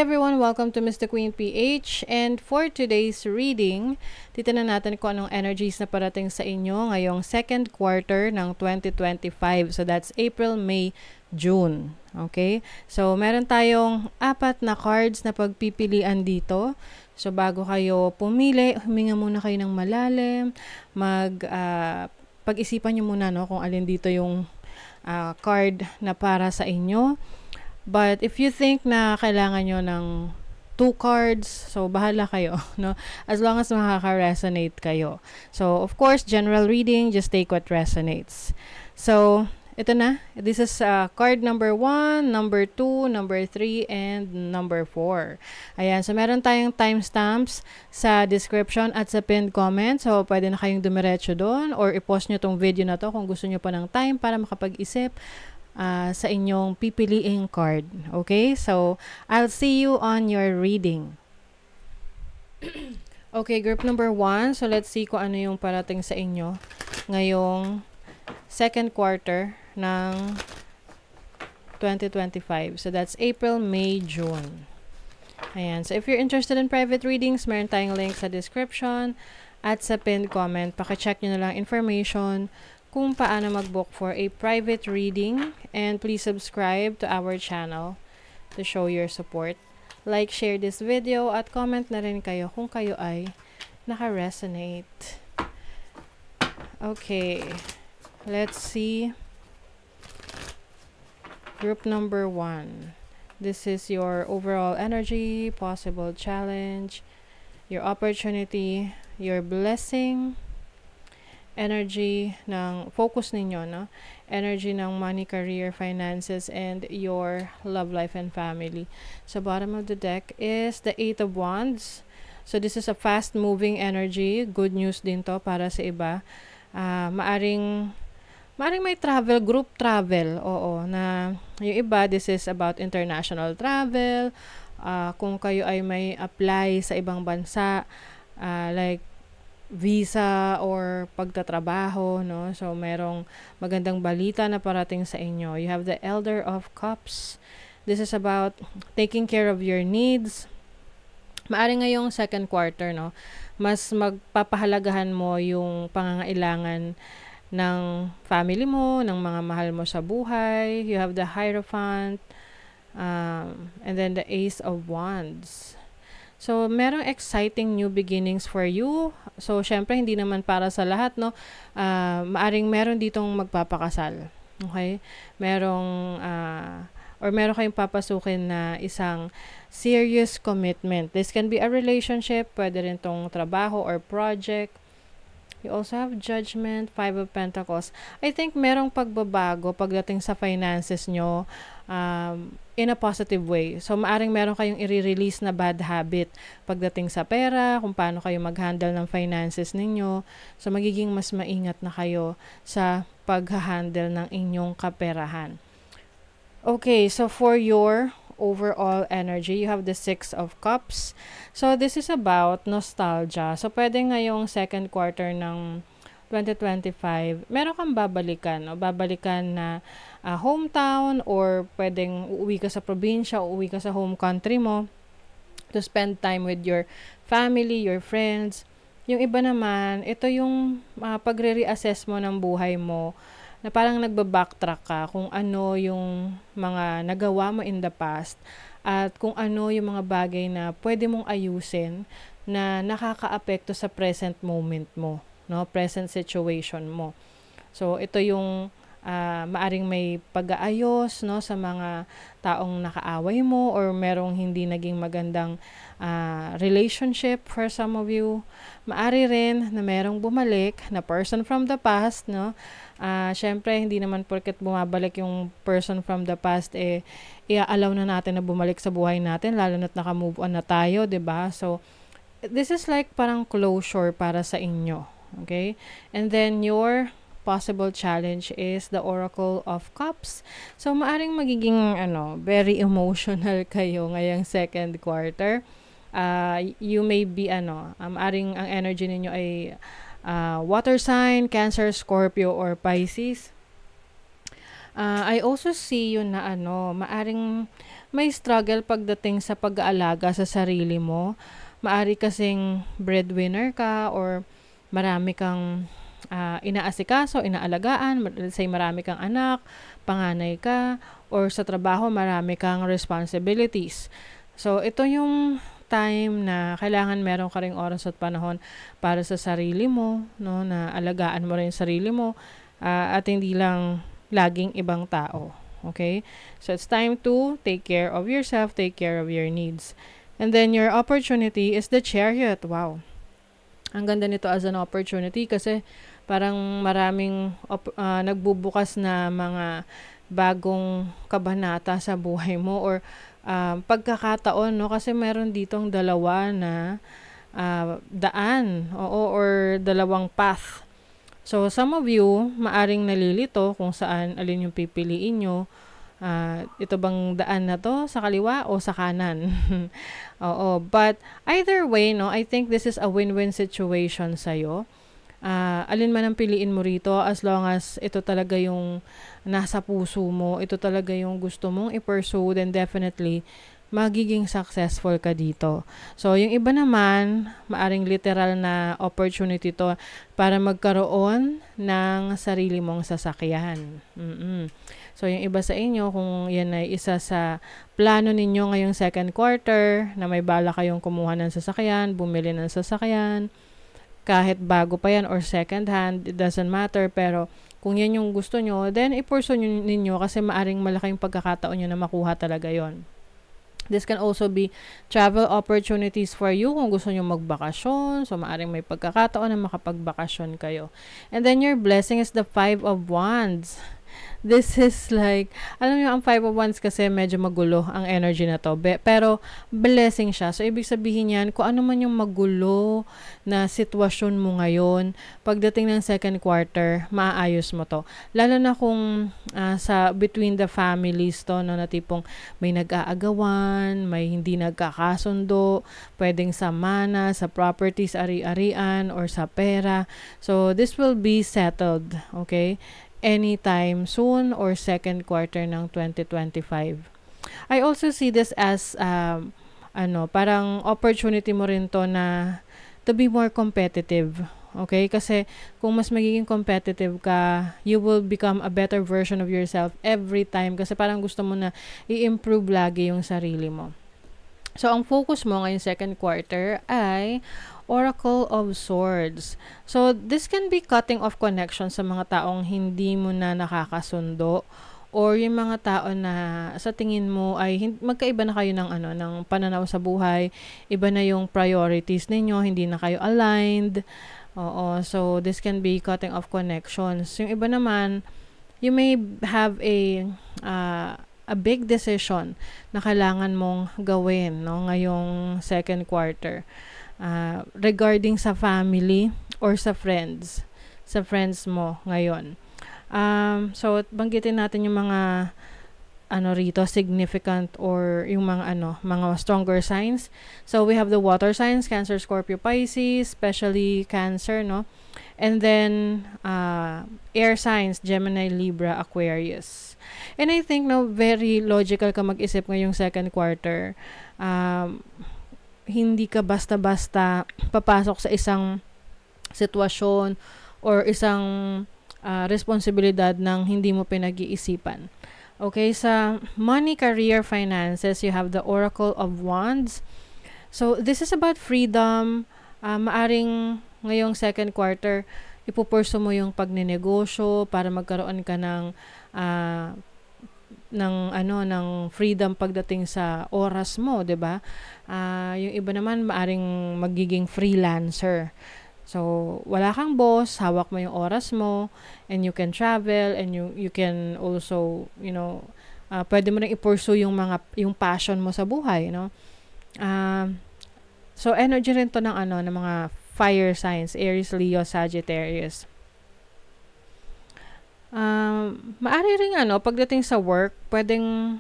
everyone, welcome to Mr. Queen PH, and for today's reading, titignan natin kung anong energies na parating sa inyo ngayong second quarter ng 2025. So that's April, May, June. Okay? So meron tayong 4 na cards na pagpipilian dito. So bago kayo pumili, huminga muna kayo ng malalim, pag-isipan nyo muna kung alin dito yung card na para sa inyo. But if you think na kailangan nyo ng 2 cards, so bahala kayo, no? As long as makaka-resonate kayo. So, of course, general reading, just take what resonates. So, ito na. This is card number 1, number 2, number 3, and number 4. Ayan. So, meron tayong timestamps sa description at sa pinned comment. So, pwede na kayong dumiretso doon or i-post nyo tong video na to kung gusto nyo pa ng time para makapag-isip sa inyong pipiliing card. Okay? So, I'll see you on your reading. Okay, group number 1. So, let's see kung ano yung parating sa inyo ngayong second quarter ng 2025. So, that's April, May, June. Ayan. So, if you're interested in private readings, meron tayong link sa description at sa pinned comment. Paki-check nyo na lang information kung paano mag-book for a private reading, and please subscribe to our channel to show your support. Like, share this video, at comment na rin kayo kung kayo ay naka-resonate. Okay, let's see. Group number 1. This is your overall energy, possible challenge, your opportunity, your blessing, energy ng focus ninyo, no? Energy ng money, career, finances, and your love life and family. So, bottom of the deck is the 8 of Wands. So, this is a fast-moving energy. Good news din to para sa iba. Maaring may travel, group travel. Oo, na yung iba, this is about international travel. Kung kayo ay may apply sa ibang bansa, like visa or pagtatrabaho, no? So, merong magandang balita na parating sa inyo. You have the Elder of Cups. This is about taking care of your needs. Maaring ngayong second quarter, no? Mas magpapahalagahan mo yung pangangailangan ng family mo, ng mga mahal mo sa buhay. You have the Hierophant, and then the Ace of Wands. So, merong exciting new beginnings for you. So, syempre, hindi naman para sa lahat, no? Maaring meron ditong magpapakasal. Okay? Meron kayong papasukin na isang serious commitment. This can be a relationship, pwede rin tong trabaho or project. You also have Judgment, 5 of Pentacles. I think merong pagbabago pagdating sa finances nyo in a positive way. So, maaring meron kayong i-release na bad habit pagdating sa pera, kung paano kayo mag-handle ng finances ninyo. So, magiging mas maingat na kayo sa pag-handle ng inyong kaperahan. Okay, so for your overall energy, you have the 6 of Cups. So, this is about nostalgia. So, pwede ngayong second quarter ng 2025, meron kang babalikan, no? Babalikan na hometown, or pwedeng uuwi ka sa probinsya, uuwi ka sa home country mo to spend time with your family, your friends. Yung iba naman, ito yung pagre-reassess mo ng buhay mo, na parang nagba-backtrack ka kung ano yung mga nagawa mo in the past at kung ano yung mga bagay na pwede mong ayusin na nakakaapekto sa present moment mo, no? Present situation mo. So, ito yung maaring may pag-aayos, no, sa mga taong nakaaway mo or merong hindi naging magandang relationship for some of you. Maari rin na merong bumalik na person from the past, no? Syempre, hindi naman porket bumabalik yung person from the past, i-allow na natin na bumalik sa buhay natin, lalo na't naka-move on na tayo, 'di ba? So, this is like parang closure para sa inyo. Okay? And then, your possible challenge is the Oracle of Cups. So, maaring magiging, very emotional kayo ngayong second quarter. You may be, maaring ang energy ninyo ay water sign, Cancer, Scorpio, or Pisces. I also see you na ano, maaring may struggle pagdating sa pag-aalaga sa sarili mo. Maari kasing breadwinner ka or marami kang inaasikaso, inaalagaan, let's say marami kang anak, panganay ka, or sa trabaho marami kang responsibilities. So, ito yung time na kailangan meron ka ring oras at panahon para sa sarili mo, no, na alagaan mo rin yung sarili mo, at hindi lang laging ibang tao. Okay? So, it's time to take care of yourself, take care of your needs. And then, your opportunity is the Chariot. Wow. Ang ganda nito as an opportunity kasi parang maraming nagbubukas na mga bagong kabanata sa buhay mo or pagkakataon, no? Kasi meron ditong dalawa na daan, or dalawang path. So, some of you, maaring nalilito kung saan alin yung pipiliin nyo. Ito bang daan na to sa kaliwa o sa kanan? Oo, but either way, no, I think this is a win-win situation sa'yo. Alin man ang piliin mo rito, as long as ito talaga yung nasa puso mo, ito talaga yung gusto mong i-pursue, then definitely magiging successful ka dito. So, yung iba naman, maaring literal na opportunity to para magkaroon ng sarili mong sasakyan. So, yung iba sa inyo, kung yan ay isa sa plano ninyo ngayong second quarter, na may bala kayong kumuha ng sasakyan, bumili ng sasakyan, kahit bago pa yan or second hand, it doesn't matter, pero kung yan yung gusto nyo, then i-pursue ninyo kasi maaring malaking pagkakataon nyo na makuha talaga yon. This can also be travel opportunities for you kung gusto nyo magbakasyon. So, maaring may pagkakataon na makapagbakasyon kayo. And then, your blessing is the 5 of Wands. This is like, alam niyo, ang 5 of Wands kasi medyo magulo ang energy na to. Pero, blessing siya. So, ibig sabihin yan, kung ano man yung magulo na sitwasyon mo ngayon, pagdating ng second quarter, maaayos mo to. Lalo na kung sa between the families to, no, na tipong may nag-aagawan, may hindi nagkakasundo, pwedeng sa mana, sa properties, ari-arian, or sa pera. So, this will be settled, okay? Anytime soon or second quarter ng 2025. I also see this as parang opportunity mo rin to na to be more competitive. Okay? Kasi kung mas magiging competitive ka, you will become a better version of yourself every time kasi parang gusto mo na i-improve lagi yung sarili mo. So, ang focus mo ngayong second quarter ay Oracle of Swords. So, this can be cutting off connection sa mga taong hindi mo na nakakasundo or yung mga tao na sa tingin mo ay magkaiba na kayo ng pananaw sa buhay, iba na yung priorities ninyo, hindi na kayo aligned. Oo, so this can be cutting off connections. Yung iba naman, you may have a big decision na kailangan mong gawin, no, ngayong second quarter. Regarding sa family or sa friends mo ngayon. So, banggitin natin yung mga rito, significant or yung mga stronger signs. So, we have the water signs, Cancer, Scorpio, Pisces, especially Cancer, no? And then, air signs, Gemini, Libra, Aquarius. And I think, no, very logical ka mag-isip ngayong second quarter. Hindi ka basta-basta papasok sa isang sitwasyon or isang responsibilidad ng hindi mo pinag-iisipan. Okay, sa money, career, finances, you have the Oracle of Wands. So, this is about freedom. Maaring ngayong second quarter, ipupurso mo yung pagninegosyo para magkaroon ka ng freedom pagdating sa oras mo, 'di ba? Yung iba naman maaring magiging freelancer. So, wala kang boss, hawak mo yung oras mo, and you can travel, and you can also, pwede mo ring i-pursue yung passion mo sa buhay, no? So, energy rin to ng mga fire signs, Aries, Leo, Sagittarius. Maari rin pagdating sa work, pwedeng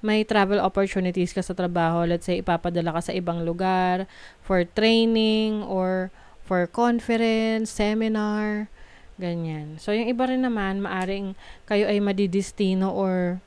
may travel opportunities ka sa trabaho. Let's say, ipapadala ka sa ibang lugar for training or for conference, seminar. Ganyan. So, yung iba rin naman, maaring kayo ay madidestino or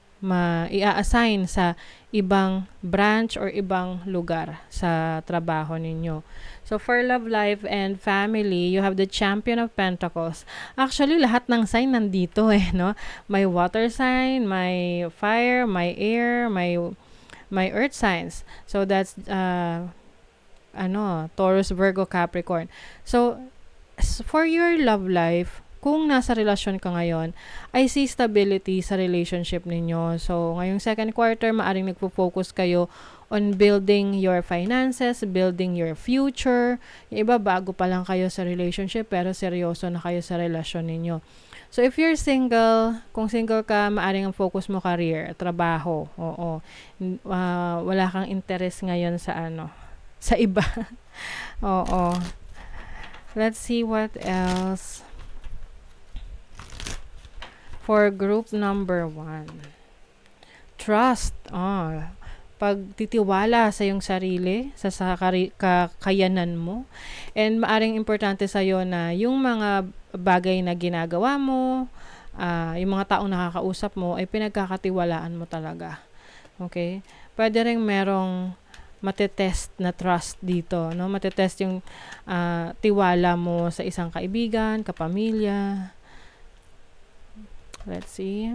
i-assign sa ibang branch or ibang lugar sa trabaho ninyo. So, for love life and family, you have the Champion of Pentacles. Actually, lahat ng sign nandito no? May water sign, may fire, may air, may earth signs. So, that's, Taurus, Virgo, Capricorn. So, for your love life, kung nasa relasyon ka ngayon, I see stability sa relationship ninyo. So, ngayong second quarter, maaring nagpo-focus kayo on building your finances, building your future. Yung iba, bago pa lang kayo sa relationship, pero seryoso na kayo sa relasyon ninyo. So, if you're single, kung single ka, maaring ang focus mo career, trabaho. Oo. Wala kang interest ngayon sa sa iba. Oo. Let's see what else. For group number 1. Trust. Pagtitiwala sa iyong sarili, sa kakayanan mo. And maaring importante sa iyo na yung mga bagay na ginagawa mo, yung mga taong nakakausap mo, ay pinagkakatiwalaan mo talaga. Okay? Pwede rin merong matetest na trust dito, no? Matetest yung tiwala mo sa isang kaibigan, kapamilya. Let's see.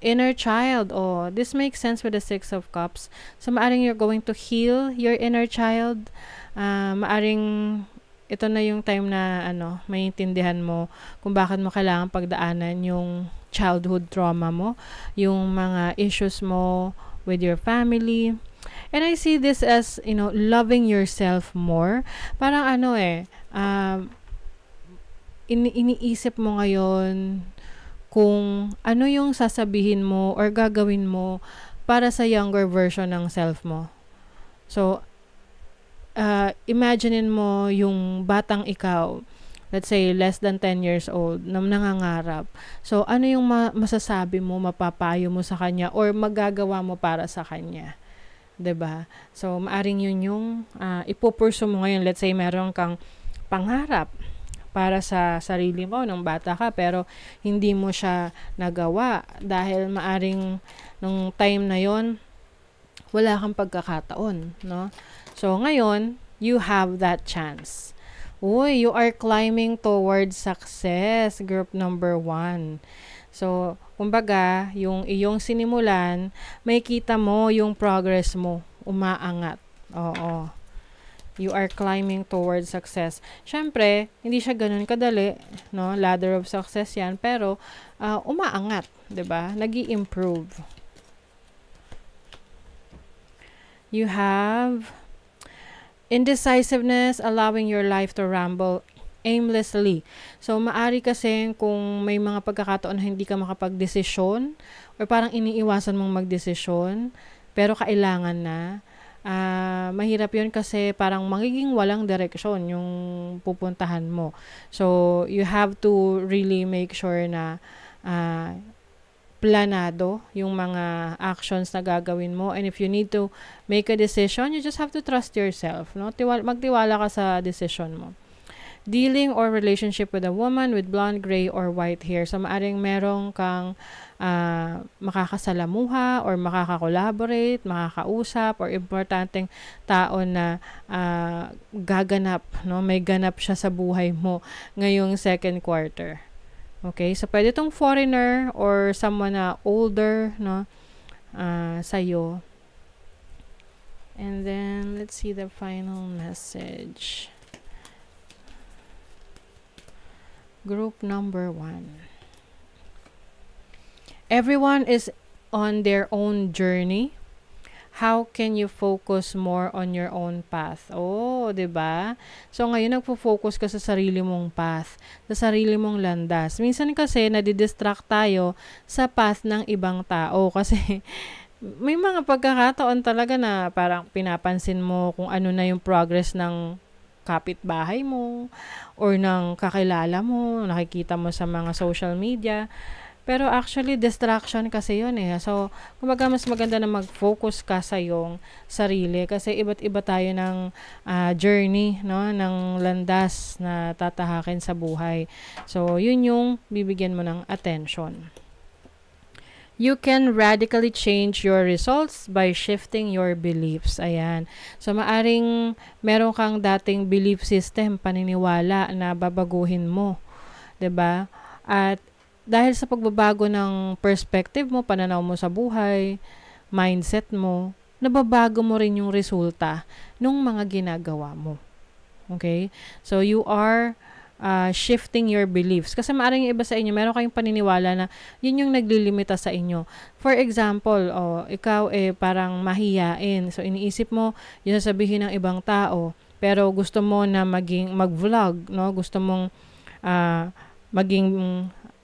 Inner child. This makes sense with the 6 of Cups. So, maaring you're going to heal your inner child. Maaring ito na yung time na maintindihan mo kung bakit mo kailangan pagdaanan yung childhood trauma mo, yung mga issues mo with your family. And I see this as, loving yourself more. Parang iniisip mo ngayon kung ano yung sasabihin mo or gagawin mo para sa younger version ng self mo. So, imaginein mo yung batang ikaw, let's say less than 10 years old, na nangangarap. So, ano yung masasabi mo, mapapayo mo sa kanya or magagawa mo para sa kanya? 'Di ba? So, maaring yun yung ipupursu mo ngayon. Let's say meron kang pangarap para sa sarili mo nung bata ka pero hindi mo siya nagawa dahil maaring nung time na yon wala kang pagkakataon, no? So ngayon, you have that chance. You are climbing towards success, group number 1. So, kumbaga, yung iyong sinimulan, may kita mo yung progress mo, umaangat. Oo. You are climbing towards success. Syempre, hindi siya ganun kadali, no? Ladder of success 'yan, pero umaangat, 'di ba? Nagi-improve. You have indecisiveness, allowing your life to ramble aimlessly. So, maari kasi kung may mga pagkakataon na hindi ka makapag-desisyon or parang iniiwasan mong mag-desisyon, pero kailangan na, mahirap yun kasi parang magiging walang direksyon yung pupuntahan mo. So, you have to really make sure na planado yung mga actions na gagawin mo. And if you need to make a decision, you just have to trust yourself. No? Magtiwala ka sa decision mo. Dealing or relationship with a woman with blonde, gray, or white hair. So, maaring merong kang makakasalamuha or makaka-collaborate, makakausap, or importanteng tao na gaganap, no? May ganap siya sa buhay mo ngayong second quarter. Okay? So, pwede itong foreigner or someone na older, no? Sa'yo. And then, let's see the final message. Group number 1. Everyone is on their own journey. How can you focus more on your own path? 'Di ba? So ngayon nagfo-focus ka sa sarili mong path, sa sarili mong landas. Minsan kasi nadidistract tayo sa path ng ibang tao kasi may mga pagkakataon talaga na parang pinapansin mo kung ano na yung progress ng kapitbahay mo or ng kakilala mo, nakikita mo sa mga social media. Pero actually, distraction kasi yun eh. So, kumbaga mas maganda na mag-focus ka sa iyong sarili kasi iba't iba tayo ng journey, no? Ng landas na tatahakin sa buhay. So, yun yung bibigyan mo ng attention. You can radically change your results by shifting your beliefs. Ayan. So, maaring meron kang dating belief system, paniniwala na babaguhin mo. 'Di ba? At dahil sa pagbabago ng perspective mo, pananaw mo sa buhay, mindset mo, nababago mo rin yung resulta ng mga ginagawa mo. Okay? So, you are shifting your beliefs. Kasi maaaring iba sa inyo, meron kayong paniniwala na yun yung naglilimita sa inyo. For example, ikaw parang mahiyain. So, iniisip mo, yun sasabihin ng ibang tao. Pero gusto mo na mag-vlog, no? Gusto mong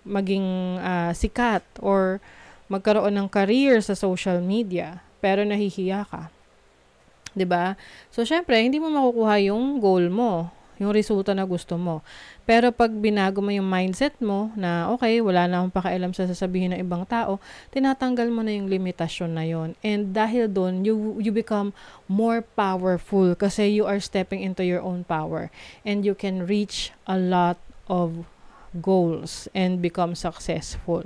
maging sikat or magkaroon ng career sa social media pero nahihiya ka. 'Di ba? So syempre, hindi mo makukuha yung goal mo, yung resulta na gusto mo. Pero pag binago mo yung mindset mo na okay, wala na akong pakialam sa sasabihin ng ibang tao, tinatanggal mo na yung limitasyon na yon. And dahil doon, you become more powerful kasi you are stepping into your own power and you can reach a lot of goals and become successful.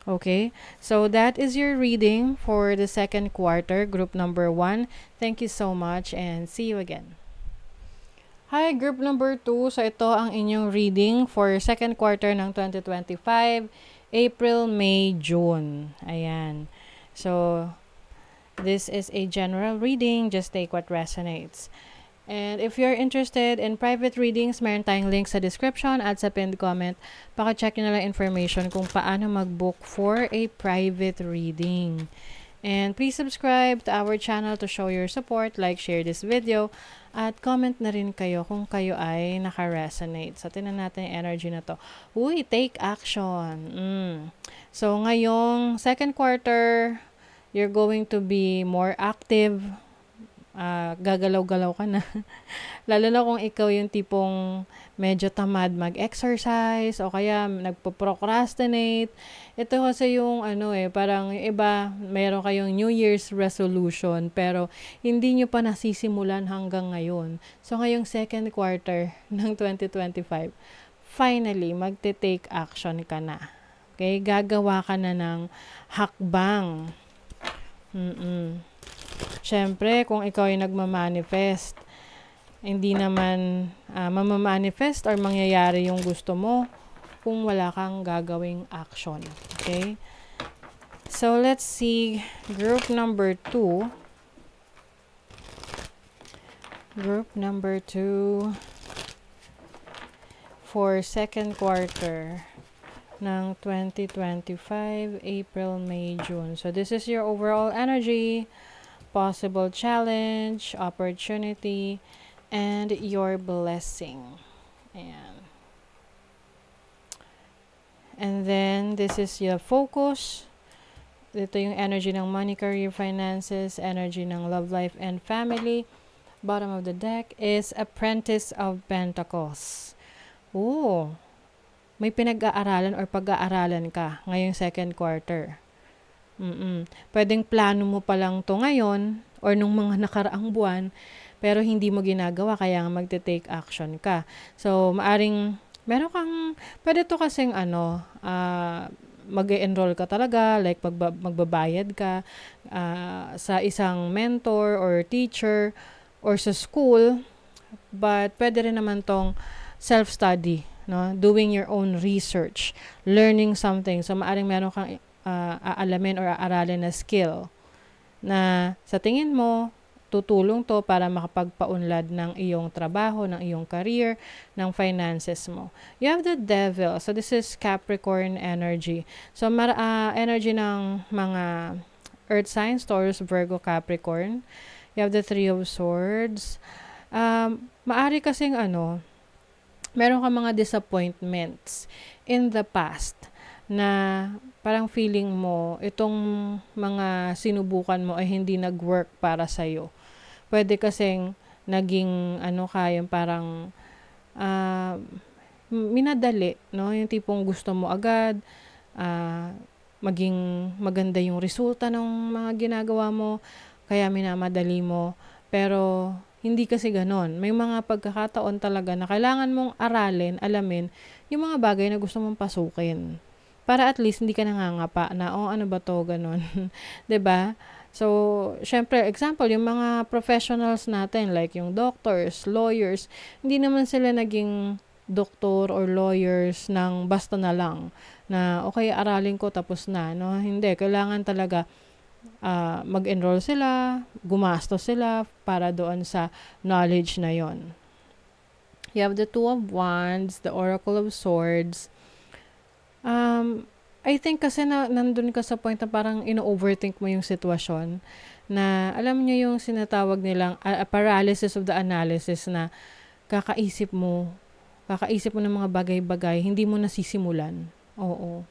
Okay, so that is your reading for the second quarter, group number 1. Thank you so much and see you again. Hi, group number 2. So ito ang inyong reading for second quarter ng 2025, April, May, June. Ayan. So this is a general reading. Just take what resonates. And if you're interested in private readings, meron tayong link sa description at sa pinned comment. Paka-check nyo na lang information kung paano mag-book for a private reading. And please subscribe to our channel to show your support, like, share this video, at comment na rin kayo kung kayo ay naka-resonate. So, tinan natin yung energy na to. Uy, take action! So, ngayong second quarter, you're going to be more active, gagalaw-galaw ka na. Lalo na kung ikaw yung tipong medyo tamad mag-exercise o kaya nagpo-procrastinate. Ito kasi yung parang yung iba, meron kayong New Year's resolution pero hindi nyo pa nasisimulan hanggang ngayon. So ngayong second quarter ng 2025, finally, magte-take action ka na. Okay? Gagawa ka na ng hakbang. Siyempre, kung ikaw ay nagmamanifest, hindi naman mamamanifest or mangyayari yung gusto mo kung wala kang gagawing action. Okay? So, let's see group number 2. Group number 2 for second quarter ng 2025, April, May, June. So, this is your overall energy, possible challenge, opportunity, and your blessing. And then, this is your focus. Ito yung energy ng money, career, finances, energy ng love life, and family. Bottom of the deck is Apprentice of Pentacles. Oh, may pinag-aaralan or pag-aaralan ka ngayong second quarter. Pwedeng plano mo pa lang to ngayon or nung mga nakaraang buwan pero hindi mo ginagawa kaya magte-take action ka. So, maaring meron kang pwede to kasing mag-e-enroll ka talaga, like magbabayad ka sa isang mentor or teacher or sa school, but pwede rin naman tong self-study, no? Doing your own research, learning something. So, maaring meron kang aalamin or aaralin na skill na sa tingin mo, tutulong to para makapagpaunlad ng iyong trabaho, ng iyong career, ng finances mo. You have the Devil. So, this is Capricorn energy. So, energy ng mga Earth signs, Taurus, Virgo, Capricorn. You have the Three of Swords. Maari kasing meron ka mga disappointments in the past na parang feeling mo itong mga sinubukan mo ay hindi nag-work para sa'yo. Pwede kasing naging yung parang minadali, no? Yung tipong gusto mo agad, maging maganda yung resulta ng mga ginagawa mo, kaya minamadali mo. Pero hindi kasi ganon. May mga pagkakataon talaga na kailangan mong aralin, alamin, yung mga bagay na gusto mong pasukin. Para at least hindi ka nangangapa na, ano ba to, ganon. 'Di ba? So, syempre, example, yung mga professionals natin, like yung doctors, lawyers, hindi naman sila naging doktor or lawyers ng basta na lang na okay, aralin ko tapos na, no? Hindi, kailangan talaga mag-enroll sila, gumastos sila para doon sa knowledge na yon. You have the Two of Wands, the Oracle of Swords. I think kasi nandun ka sa point na parang ino-overthink mo yung sitwasyon na alam nyo yung sinatawag nilang paralysis of the analysis na kakaisip mo ng mga bagay-bagay, hindi mo nasisimulan. Oo.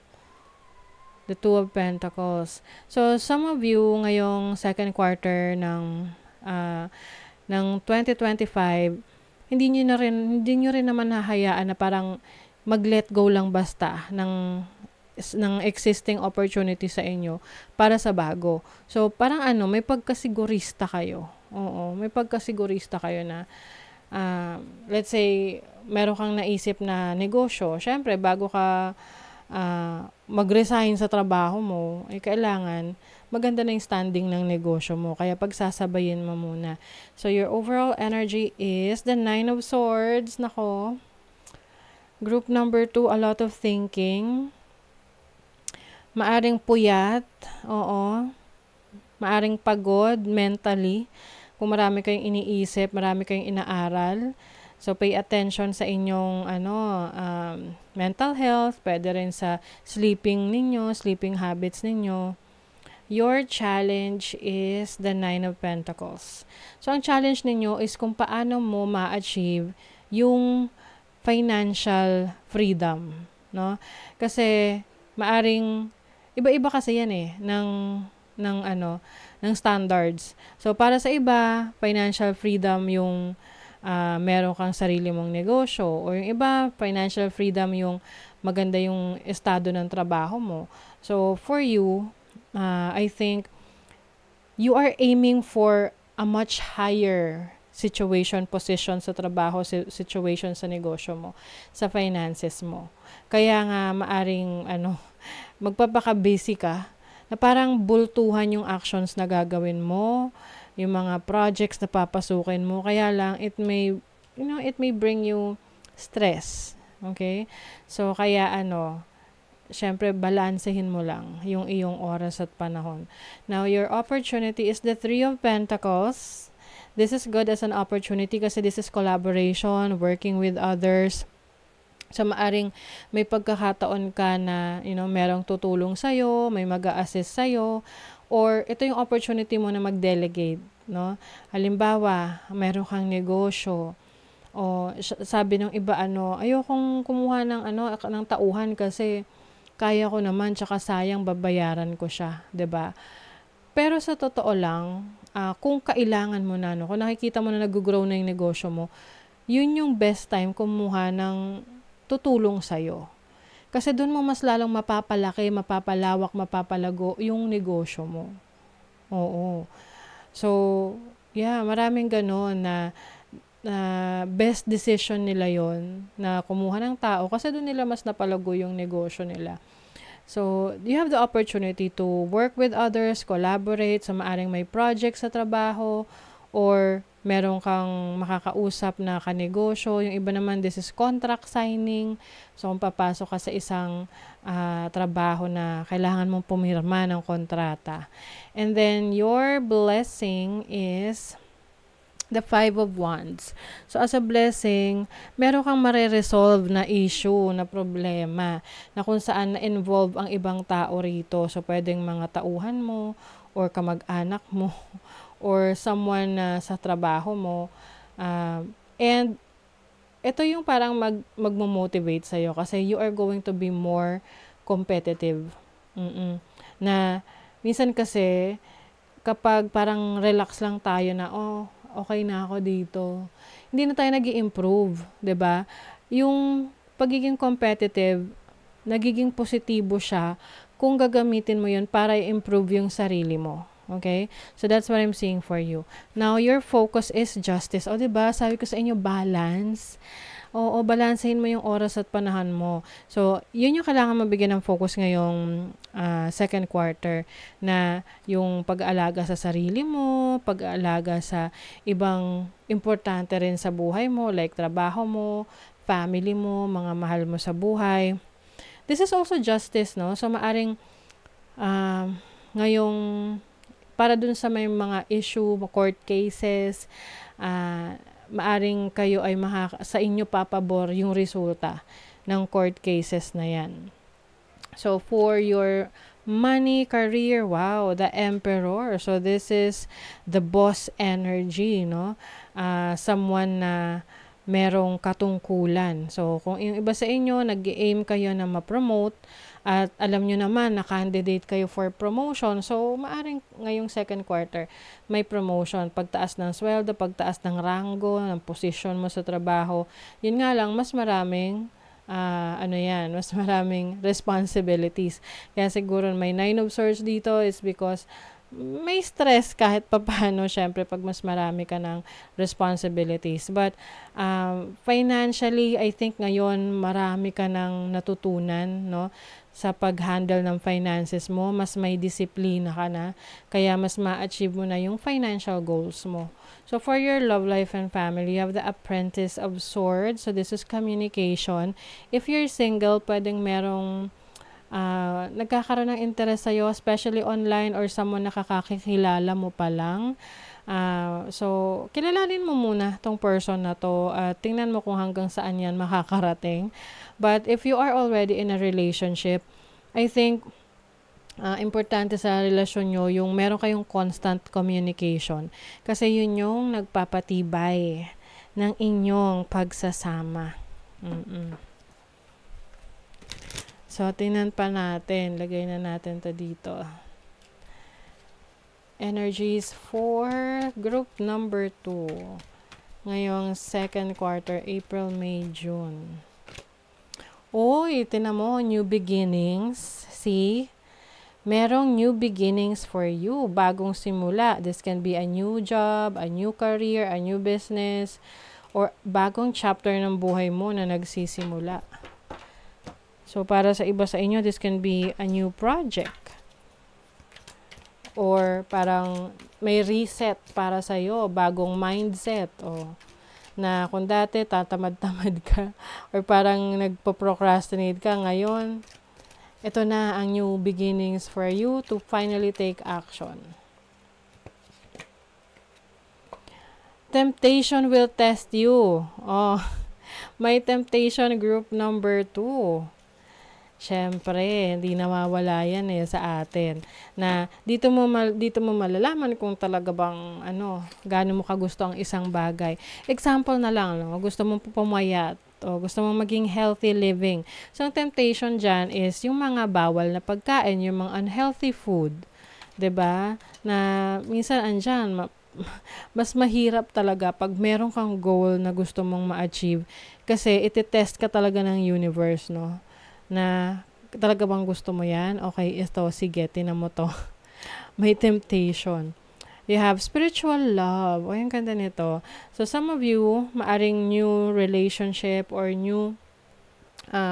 The Two of Pentacles. So, some of you ngayong second quarter ng 2025, hindi nyo rin naman hahayaan na parang mag-let go lang basta ng existing opportunity sa inyo para sa bago. So, parang may pagkasigurista kayo. Oo, may pagkasigurista kayo na let's say, meron kang naisip na negosyo. Syempre, bago ka mag-resign sa trabaho mo, ay kailangan maganda na yung standing ng negosyo mo. Kaya pagsasabayin mo muna. So, your overall energy is the Nine of Swords. Nako. Group number 2, a lot of thinking. Maaring puyat. Oo. Maaring pagod mentally. Kung marami kayong iniisip, marami kayong inaaral. So, pay attention sa inyong mental health, pwede rin sa sleeping ninyo, sleeping habits ninyo. Your challenge is the Nine of Pentacles. So, ang challenge ninyo is kung paano mo ma-achieve yung financial freedom, no? Kasi maaring iba-iba kasi yan ng standards. So, para sa iba, financial freedom yung meron kang sarili mong negosyo, o yung iba, financial freedom yung maganda yung estado ng trabaho mo. So, for you, I think you are aiming for a much higher position sa trabaho, situation sa negosyo mo, sa finances mo. Kaya nga, maaring, magpapaka-busy ka, na parang bultuhan yung actions na gagawin mo, yung mga projects na papasukin mo. Kaya lang, it may bring you stress. Okay? So, kaya syempre, balansehin mo lang yung iyong oras at panahon. Now, your opportunity is the Three of Pentacles. This is good as an opportunity kasi this is collaboration, working with others. So, maaring may pagkakataon ka na, merong tutulong sa'yo, may mag-a-assist sa'yo, or ito yung opportunity mo na mag-delegate, no? Halimbawa, meron kang negosyo, o sabi ng iba, ayokong kumuha ng tauhan kasi kaya ko naman, tsaka sayang babayaran ko siya, 'di ba? Pero sa totoo lang, kung kailangan mo na, kung nakikita mo na nag-grow na yung negosyo mo, yun yung best time kumuha ng tutulong sa'yo. Kasi doon mo mas lalong mapapalaki, mapapalawak, mapapalago yung negosyo mo. Oo. So, yeah, maraming gano'n na best decision nila yon na kumuha ng tao kasi doon nila mas napalago yung negosyo nila. So, you have the opportunity to work with others, collaborate, so maaring may project sa trabaho, or meron kang makakausap na kanegosyo. Yung iba naman, this is contract signing. So, kung papasok ka sa isang trabaho na kailangan mong pumirma ng kontrata. And then, your blessing is the Five of Wands. So, as a blessing, meron kang mare-resolve na issue, na problema, na kung saan na-involve ang ibang tao rito. So, pwedeng mga tauhan mo, or kamag-anak mo, or someone na sa trabaho mo. And, ito yung parang magmo-motivate sa'yo kasi you are going to be more competitive. Na, minsan kasi, kapag parang relax lang tayo na, okay na ako dito. Hindi na tayo nag-i-improve, 'di ba? Yung pagiging competitive, nagiging positibo siya kung gagamitin mo yun para i-improve yung sarili mo. Okay? So, that's what I'm seeing for you. Now, your focus is justice. O, diba? Sabi ko sa inyo, balance. Oo, balansehin mo yung oras at panahon mo. So, yun yung kailangan mabigyan ng focus ngayong second quarter, na yung pag-aalaga sa sarili mo, pag-aalaga sa ibang importante rin sa buhay mo, like trabaho mo, family mo, mga mahal mo sa buhay. This is also justice, no? So, maaring ngayong para dun sa may mga issue, court cases, maaring kayo ay sa inyo papabor yung resulta ng court cases na yan. So, for your money, career, wow, the Emperor. So, this is the boss energy, no? Someone na merong katungkulan. So, kung yung iba sa inyo, nag-aim kayo na ma-promote, at alam nyo naman na candidate kayo for promotion, so maaring ngayong second quarter may promotion, pagtaas ng sweldo, pagtaas ng ranggo, ng position mo sa trabaho. Yun nga lang, mas maraming mas maraming responsibilities. Kaya siguro may 9 of swords dito is because may stress kahit papaano, syempre, pag mas marami ka ng responsibilities. But, financially, I think ngayon, marami ka ng natutunan, no? Sa pag-handle ng finances mo, mas may disiplina ka na, kaya mas ma-achieve mo na yung financial goals mo. So, for your love life and family, you have the Apprentice of Swords. So, this is communication. If you're single, pwedeng merong nagkakaroon ng interest sa'yo, especially online or someone nakakakilala mo pa lang. So, kilalanin mo muna tong person na to. Tingnan mo kung hanggang saan yan makakarating. But if you are already in a relationship, I think importante sa relasyon nyo yung meron kayong constant communication. Kasi yun yung nagpapatibay ng inyong pagsasama. So, tingnan pa natin. Lagay na natin to dito. Energies for group number 2. Ngayong second quarter, April, May, June. Uy, tinan mo, new beginnings. See? Merong new beginnings for you. Bagong simula. This can be a new job, a new career, a new business, or bagong chapter ng buhay mo na nagsisimula. So, para sa iba sa inyo, this can be a new project. Or parang may reset para sa'yo, bagong mindset. O, na kung dati tatamad-tamad ka, or parang nagpo-procrastinate ka, ngayon, ito na ang new beginnings for you to finally take action. Temptation will test you. Oh, may temptation group number 2. Siyempre, hindi nawawala yan sa atin. Na dito mo malalaman kung talaga bang gaano mo kagusto ang isang bagay. Example na lang, gusto mong pumayat o gusto mong maging healthy living. So, ang temptation dyan is yung mga bawal na pagkain, yung mga unhealthy food. 'Di ba? Na minsan andyan, mas mahirap talaga pag meron kang goal na gusto mong ma-achieve. Kasi iti-test ka talaga ng universe, no? Na talaga bang gusto mo yan? Okay, ito, sige, tinan mo to. May temptation. You have spiritual love. O, yung ganda nito. So, some of you, maaring new relationship or new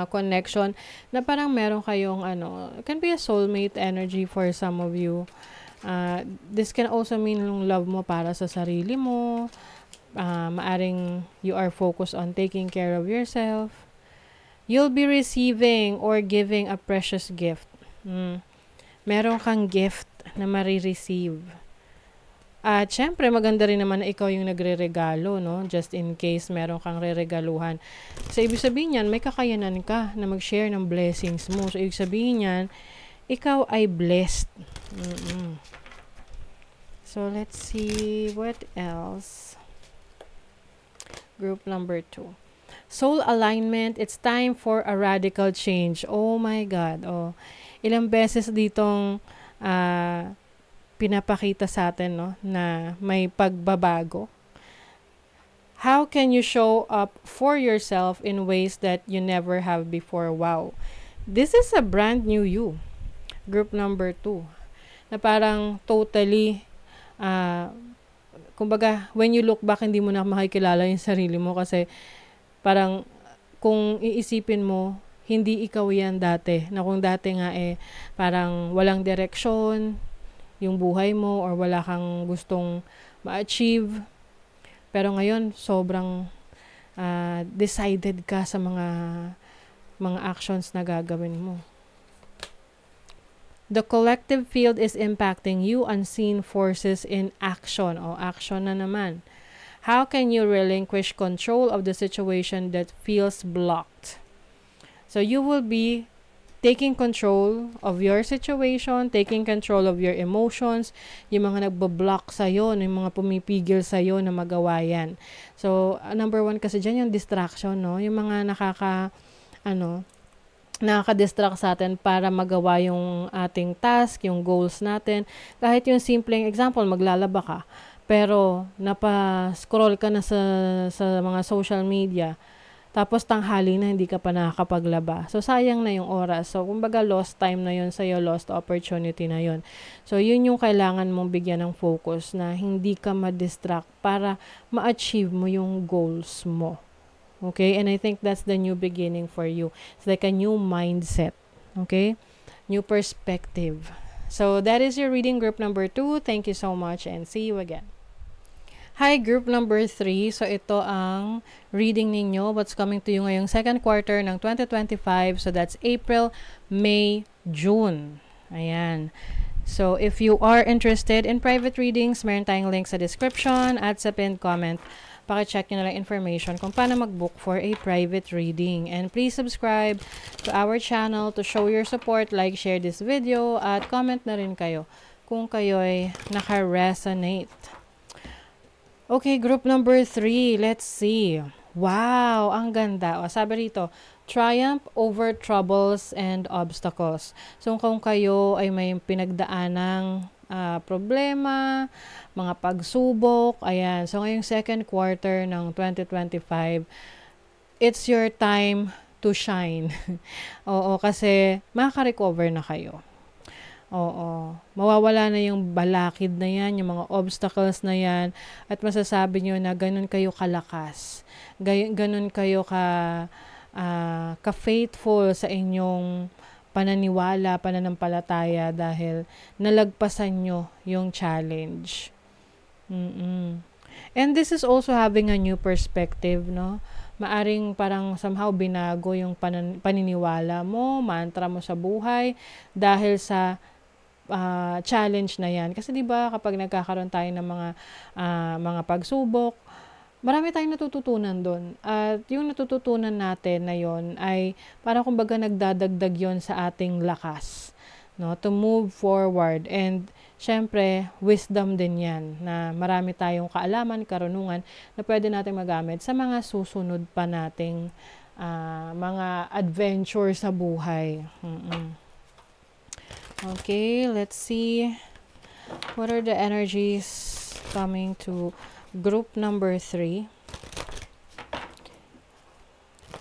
connection na parang meron kayong it can be a soulmate energy for some of you. This can also mean yung love mo para sa sarili mo. Maaring you are focused on taking care of yourself. You'll be receiving or giving a precious gift. Meron kang gift na marireceive. At syempre, maganda rin naman na ikaw yung nagre-regalo, no? Just in case meron kang re-regaluhan. So, ibig sabihin yan, may kakayanan ka na mag-share ng blessings mo. So, ibig sabihin yan, ikaw ay blessed. So, let's see what else. Group number 2. Soul alignment, it's time for a radical change. Oh my God. Oh. Ilang beses ditong pinapakita sa atin, no, na may pagbabago. How can you show up for yourself in ways that you never have before? Wow. This is a brand new you. Group number 2. Na parang totally, kumbaga, when you look back, hindi mo na makikilala yung sarili mo kasi parang kung iisipin mo, hindi ikaw yan dati. Na kung dati nga parang walang direksyon yung buhay mo or wala kang gustong ma-achieve. Pero ngayon, sobrang decided ka sa mga actions na gagawin mo. The collective field is impacting you, unseen forces in action. O, action na naman. How can you relinquish control of the situation that feels blocked? So, you will be taking control of your situation, taking control of your emotions, yung mga nagbablock sa'yo, yung mga pumipigil sa'yo na magawa yan. So, number 1 kasi dyan yung distraction, no? Yung mga nakaka-distract sa atin para magawa yung ating task, yung goals natin. Kahit yung simpleng example, maglalaba ka, pero napa-scroll ka na sa mga social media, tapos tanghali na hindi ka pa nakakapaglaba. So, sayang na yung oras. So, kumbaga, lost time na yun sa'yo, lost opportunity na yun. So, yun yung kailangan mong bigyan ng focus na hindi ka ma-distract para ma-achieve mo yung goals mo. Okay? And I think that's the new beginning for you. It's like a new mindset. Okay? New perspective. So, that is your reading group number 2. Thank you so much and see you again. Hi, group number 3. So, ito ang reading ninyo. What's coming to you ngayong second quarter ng 2025. So, that's April, May, June. Ayan. So, if you are interested in private readings, meron tayong link sa description at sa pinned comment. Paki-check nyo na lang information kung paano mag-book for a private reading. And please subscribe to our channel to show your support, like, share this video, at comment na rin kayo kung kayo'y naka-resonate. Okay, group number 3. Let's see. Wow, ang ganda. O, sabi rito, triumph over troubles and obstacles. So, kung kayo ay may pinagdaanang problema, mga pagsubok, ayan. So, ngayong second quarter ng 2025, it's your time to shine. Oo, kasi makaka-recover na kayo. Oo. Mawawala na yung balakid na yan, yung mga obstacles na yan, at masasabi nyo na ganun kayo kalakas. Ganun kayo ka-faithful sa inyong pananiwala, pananampalataya dahil nalagpasan nyo yung challenge. And this is also having a new perspective, no? Maaring parang somehow binago yung paniniwala mo, mantra mo sa buhay dahil sa challenge na yan. Kasi 'di ba kapag nagkakaroon tayo ng mga pagsubok, marami tayong natututunan doon. At yung natututunan natin na yon ay parang kumbaga nagdadagdag yon sa ating lakas, no, to move forward. And syempre, wisdom din yan na marami tayong kaalaman, karunungan na pwede natin magamit sa mga susunod pa nating mga adventure sa buhay. Okay, let's see. What are the energies coming to group number 3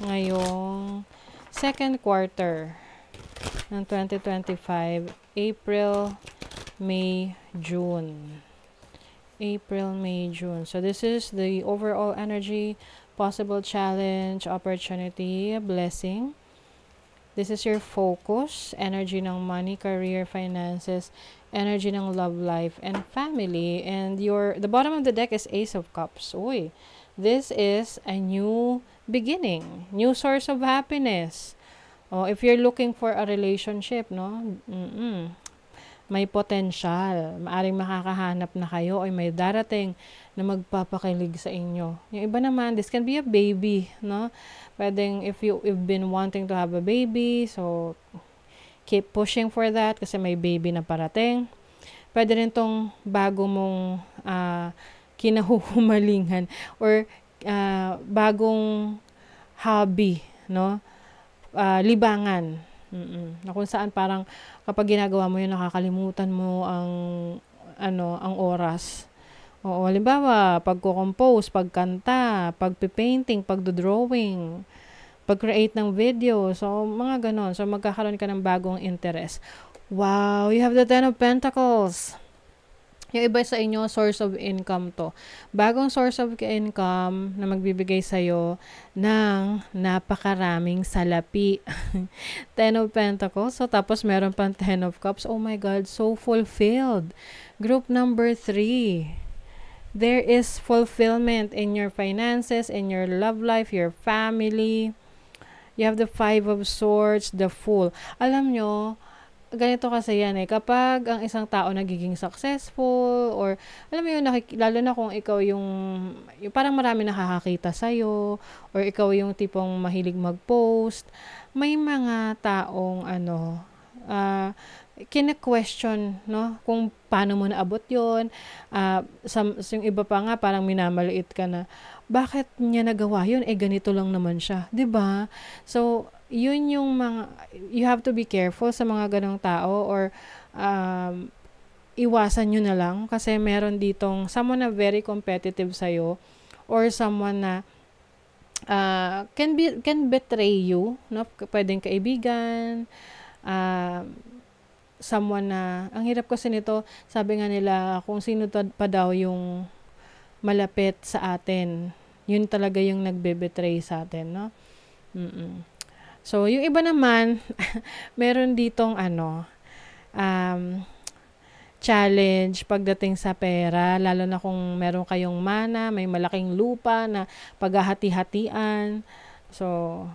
ngayong second quarter ng 2025, April, May, June. April, May, June. So this is the overall energy, possible challenge, opportunity, blessing. This is your focus, energy ng money, career, finances, energy ng love life, and family. And the bottom of the deck is Ace of Cups. Uy, this is a new beginning, new source of happiness. Oh, if you're looking for a relationship, no? May potential. Maaring makakahanap na kayo o may darating na magpapakilig sa inyo. Yung iba naman, this can be a baby, no? Pwedeng if you've been wanting to have a baby, so keep pushing for that kasi may baby na parating. Pwede rin tong bago mong kinahuhumalingan or bagong hobby, no? Libangan. Na kung saan parang kapag ginagawa mo yun, nakakalimutan mo ang oras. Oo, halimbawa, pagko-compose, pagkanta, pagpipainting, pagdodrawing, pag-create ng video. So, mga ganon. So, magkakaroon ka ng bagong interest. Wow, you have the Ten of Pentacles. Yung iba sa inyo, source of income to. Bagong source of income na magbibigay sa'yo ng napakaraming salapi. Ten of Pentacles. So, tapos meron pang Ten of Cups. Oh my God, so fulfilled. Group number 3. There is fulfillment in your finances, in your love life, your family. You have the Five of Swords, the Fool. Alam nyo, ganito kasi yan kapag ang isang tao nagiging successful or alam mo yun, lalo na kung ikaw yung parang marami nakakakita sa'yo or ikaw yung tipong mahilig mag-post, may mga taong kine-question, no? Kung paano mo naabot yun. Yung iba pa nga parang minamaliit ka na, bakit niya nagawa yun? Ganito lang naman siya. 'Di ba? So, yun yung you have to be careful sa mga ganong tao or iwasan nyo na lang kasi meron ditong someone na very competitive sa'yo or someone na can betray you, no? Pwedeng kaibigan, someone na, ang hirap kasi nito, sabi nga nila, kung sino pa daw yung malapit sa atin, yun talaga yung nagbe-betray sa atin, no? So, yung iba naman, meron ditong challenge pagdating sa pera, lalo na kung meron kayong mana, may malaking lupa na paghahati-hatian. So,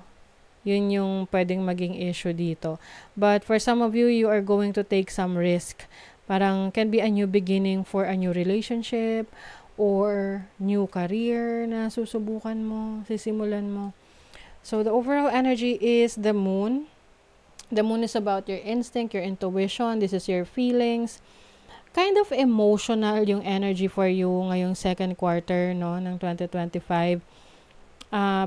yun yung pwedeng maging issue dito. But for some of you, you are going to take some risk. Parang can be a new beginning for a new relationship or new career na susubukan mo, sisimulan mo. So, the overall energy is the moon. The moon is about your instinct, your intuition. This is your feelings. Kind of emotional yung energy for you ngayong second quarter, no, ng 2025.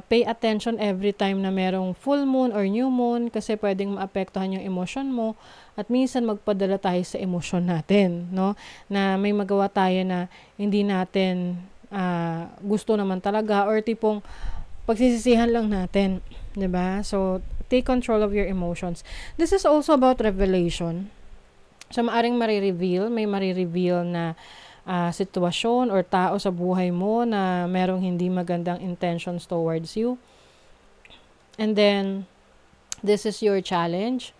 Pay attention every time na merong full moon or new moon kasi pwedeng maapektuhan yung emosyon mo at minsan magpadala tayo sa emosyon natin, no? Na may magawa tayo na hindi natin gusto naman talaga or tipong pagsisisihan lang natin, 'di ba? So, take control of your emotions. This is also about revelation. So, may marireveal na sitwasyon or tao sa buhay mo na merong hindi magandang intentions towards you. And then, this is your challenge,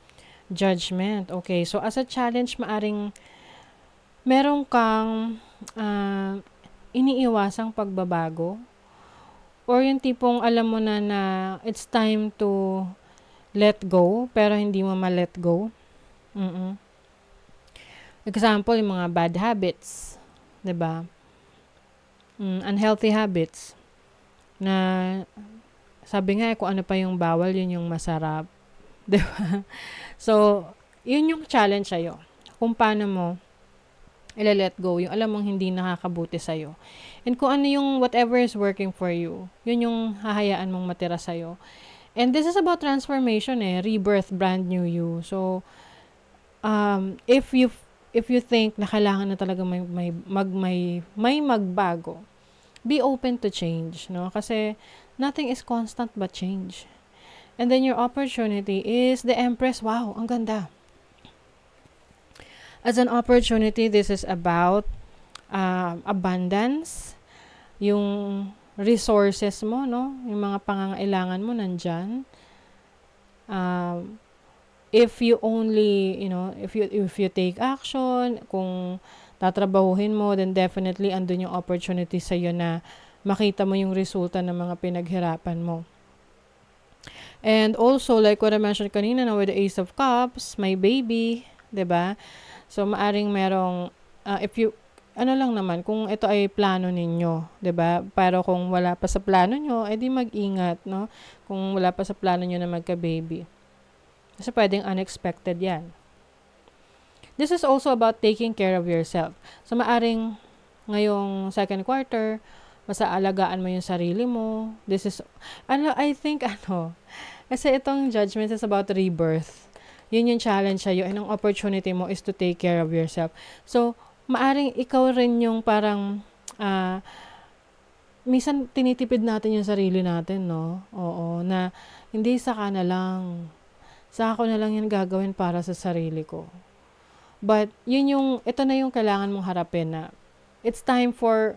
judgment. Okay, so as a challenge, meron kang iniiwasang pagbabago. Or yung tipong alam mo na it's time to let go, pero hindi mo ma-let go. Example, yung mga bad habits. 'Di ba? Unhealthy habits. Na sabi nga kung ano pa yung bawal, yun yung masarap. 'Di ba? So, yun yung challenge sa'yo. Kung paano mo i-let go, yung alam mong hindi nakakabuti sa'yo. And kung ano yung whatever is working for you, yun yung hahayaan mong matira sa'yo. And this is about transformation rebirth, brand new you. So, if you think na kailangan na talaga may magbago, be open to change, no? Kasi nothing is constant but change. And then your opportunity is the Empress. Wow, ang ganda. As an opportunity, this is about abundance, yung resources mo, no? Yung mga pangangailangan mo nandyan. If you only, if you take action, kung tatrabahuhin mo, then definitely andun yung opportunity sa iyo na makita mo yung resulta ng mga pinaghirapan mo. And also, like what I mentioned kanina na with the Ace of Cups, may baby, 'di ba? So, maaring merong, lang naman, kung ito ay plano ninyo, 'di ba? Pero kung wala pa sa plano nyo, edi mag-ingat, no? Kung wala pa sa plano nyo na magka-baby. Kasi pwedeng unexpected yan. This is also about taking care of yourself. So, maaring ngayong second quarter, masaalagaan mo yung sarili mo. This is, kasi itong judgment is about rebirth. Yun yung challenge sa'yo and ang opportunity mo is to take care of yourself. So, maaring ikaw rin yung parang minsan tinitipid natin yung sarili natin, no? Oo, na hindi saka na lang. Saka ko na lang yan gagawin para sa sarili ko. But, ito na yung kailangan mong harapin na it's time for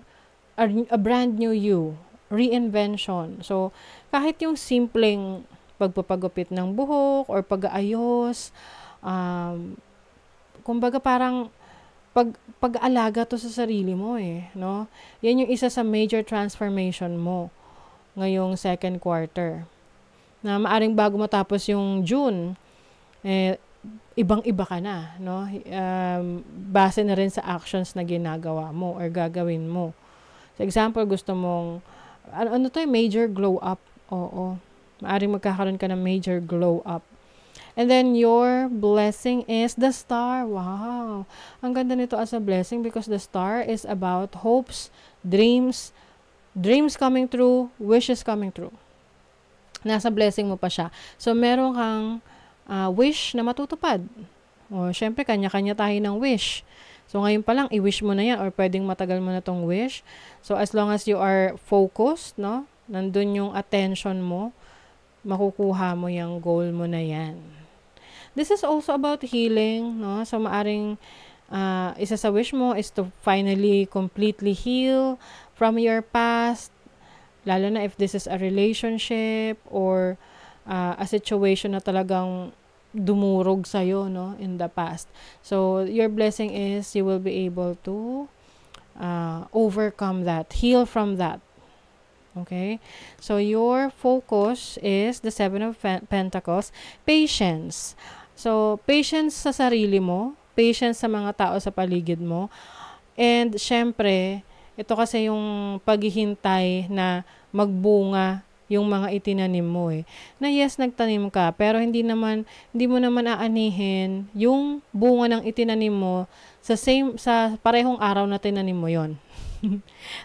a brand new you, reinvention. So, kahit yung simpleng pagpapagupit ng buhok or pag-aayos, kumbaga parang pag-alaga to sa sarili mo no? Yan yung isa sa major transformation mo ngayong second quarter. Na maaring bago matapos yung June, ibang-iba ka na, no? Base na rin sa actions na ginagawa mo or gagawin mo. For example, gusto mong, major glow up. Oo. Maaring magkakaroon ka ng major glow up. And then, your blessing is the star. Wow! Ang ganda nito as a blessing because the star is about hopes, dreams coming true, wishes coming true. Nasa blessing mo pa siya. So, meron kang wish na matutupad. O, syempre, kanya-kanya tayo ng wish. So, ngayon pa lang, i-wish mo na yan or pwedeng matagal mo na tong wish. So, as long as you are focused, no? Nandun yung attention mo, makukuha mo yung goal mo na yan. This is also about healing, no? So, maaring isa sa wish mo is to finally completely heal from your past, lalo na if this is a relationship or a situation na talagang dumurog sa'yo, no, in the past. So, your blessing is you will be able to overcome that, heal from that. Okay? So, your focus is the Seven of Pentacles, patience. So, patience sa sarili mo, patience sa mga tao sa paligid mo, and syempre, ito kasi yung paghihintay na magbunga yung mga itinanim mo Na yes, nagtanim ka, pero hindi mo naman aanihin yung bunga ng itinanim mo sa parehong araw na tinanim mo yon.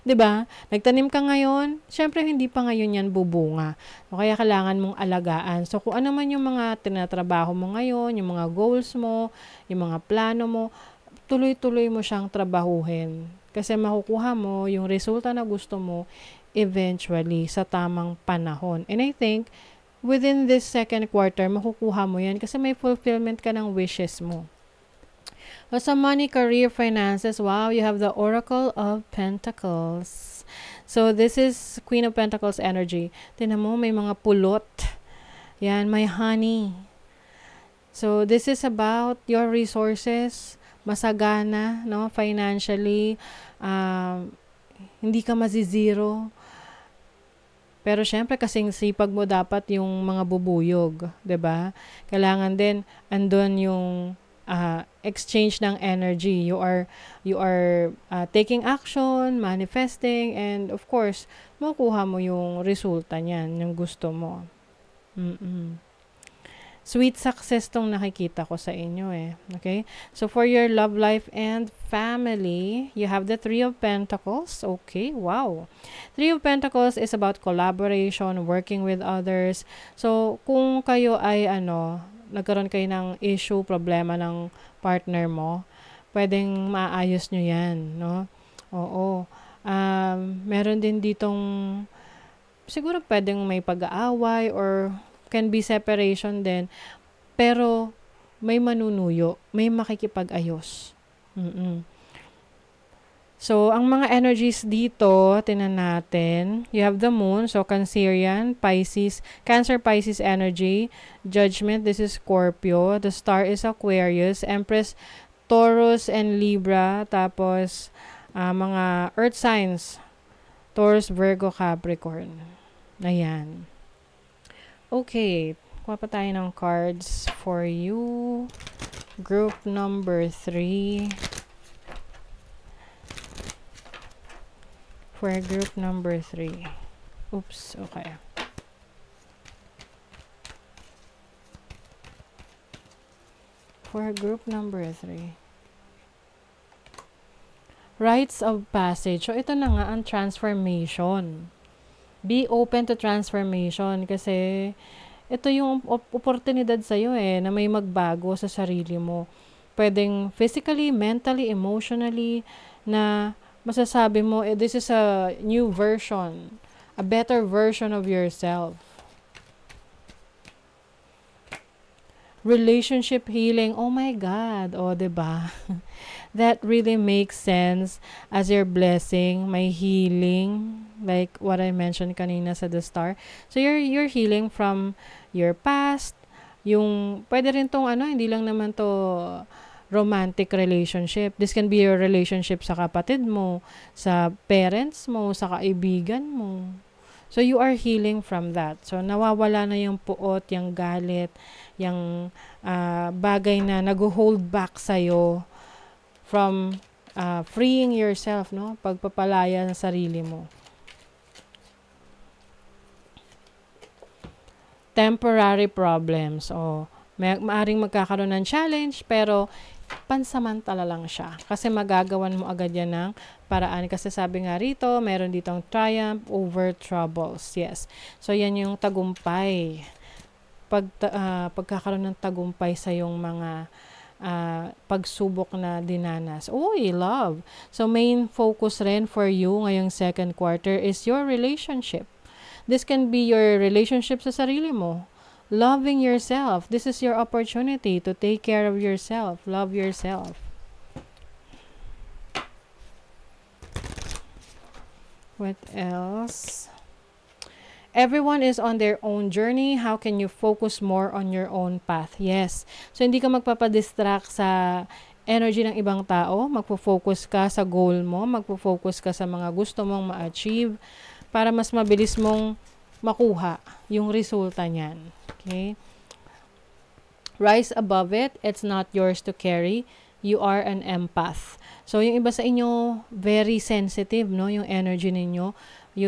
'Di ba? Nagtanim ka ngayon, syempre hindi pa ngayon yan bubunga. O kaya kailangan mong alagaan. So kung ano man yung mga tinatrabaho mo ngayon, yung mga goals mo, yung mga plano mo, tuloy-tuloy mo siyang trabahuhin. Kasi makukuha mo yung resulta na gusto mo eventually sa tamang panahon. And I think within this second quarter, makukuha mo yan kasi may fulfillment ka ng wishes mo. So, sa money, career, finances, wow, you have the Oracle of Pentacles. So, this is Queen of Pentacles energy. Tingnan mo, may mga pulot. Yan, may honey. So, this is about your resources, masagana, no, financially, hindi ka mazizero. Pero syempre, kasing sipag mo dapat yung mga bubuyog, 'di ba? Kailangan din andun yung exchange ng energy. You are taking action, manifesting, and of course, makukuha mo yung resulta niyan, yung gusto mo. Sweet success tong nakikita ko sa inyo Okay? So, for your love life and family, you have the Three of Pentacles. Okay, wow. Three of Pentacles is about collaboration, working with others. So, kung kayo ay nagkaroon kayo ng issue, problema ng partner mo, pwedeng maayos nyo yan, no? Oo. Meron din ditong, siguro pwedeng may pag-aaway or can be separation din, pero may manunuyo, may makikipag-ayos. So, ang mga energies dito, tinan natin, you have the moon, so Cancerian, Pisces, Cancer, Pisces energy, Judgment, this is Scorpio, the star is Aquarius, Empress, Taurus and Libra, tapos mga earth signs, Taurus, Virgo, Capricorn. Ayan. Okay, kuha pa tayo ng cards for you. Group number 3. For group number 3. Oops, okay. For group number 3. Rites of passage. So, ito na nga ang transformation. Be open to transformation kasi ito yung oportunidad sa'yo na may magbago sa sarili mo. Pwedeng physically, mentally, emotionally, na masasabi mo, this is a new version, a better version of yourself. Relationship healing, oh my God, oh, diba? That really makes sense as your blessing, may healing, like what I mentioned kanina sa the star. So you're healing from your past, yung, pwede rin tong ano, hindi lang naman to romantic relationship. This can be your relationship sa kapatid mo, sa parents mo, sa kaibigan mo. So you are healing from that. So nawawala na yung puot, yung galit, yung bagay na nag-hold back sa'yo from freeing yourself, no? Pagpapalaya ng sarili mo. Temporary problems. Maaring magkakaroon ng challenge, pero pansamantala lang siya. Kasi magagawan mo agad yan ng paraan. Kasi sabi nga rito, meron ditong triumph over troubles. Yes. So, yan yung tagumpay. Pagkakaroon ng tagumpay sa yung mga pagsubok na dinanas. Uy, love. So, main focus rin for you ngayong second quarter is your relationship. This can be your relationship sa sarili mo. Loving yourself. This is your opportunity to take care of yourself. Love yourself. What else? Everyone is on their own journey. How can you focus more on your own path? Yes. So, hindi ka magpapadistract sa energy ng ibang tao. Magpo-focus ka sa goal mo. Magpo-focus ka sa mga gusto mong ma-achieve para mas mabilis mong makuha yung resulta niyan. Okay? Rise above it. It's not yours to carry. You are an empath. So, yung iba sa inyo, very sensitive, no? Yung energy ninyo.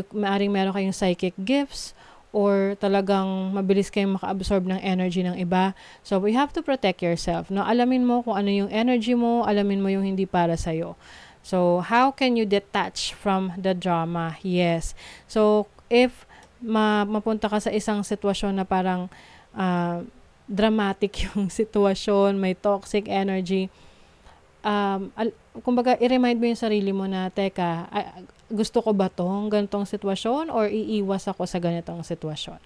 Maaring meron kayong psychic gifts or talagang mabilis kayong maka-absorb ng energy ng iba. So, we have to protect yourself, no? Alamin mo kung ano yung energy mo, alamin mo yung hindi para sa'yo. So, how can you detach from the drama? Yes. So, if mapunta ka sa isang sitwasyon na parang dramatic yung sitwasyon, may toxic energy, kumbaga, i-remind mo yung sarili mo na, teka, gusto ko ba tong ganitong sitwasyon or iiwas ako sa ganitong sitwasyon?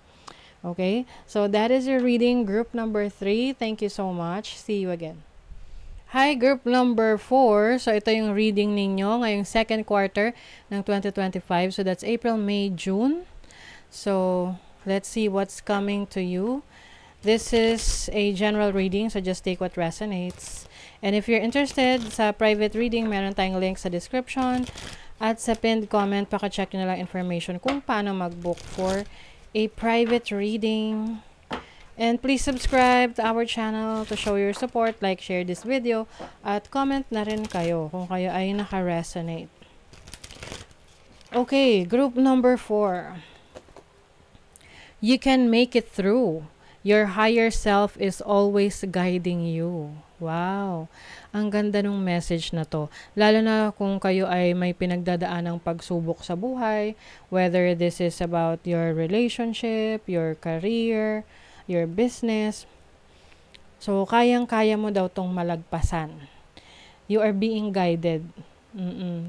Okay? So, that is your reading, group number 3. Thank you so much. See you again. Hi, group number 4. So, ito yung reading ninyo ngayong second quarter ng 2025. So, that's April, May, June. So, let's see what's coming to you. This is a general reading, so just take what resonates. And if you're interested sa private reading, meron tayong link sa description. At sa pinned comment, paka-check nyo na lang information kung paano mag-book for a private reading. And please subscribe to our channel to show your support, like, share this video, at comment na rin kayo kung kayo ay naka-resonate. Okay, group number 4. You can make it through. Your higher self is always guiding you. Wow. Ang ganda ng message na to. Lalo na kung kayo ay may pinagdadaanang pagsubok sa buhay, whether this is about your relationship, your career, your business. So, kayang-kaya mo daw tong malagpasan. You are being guided.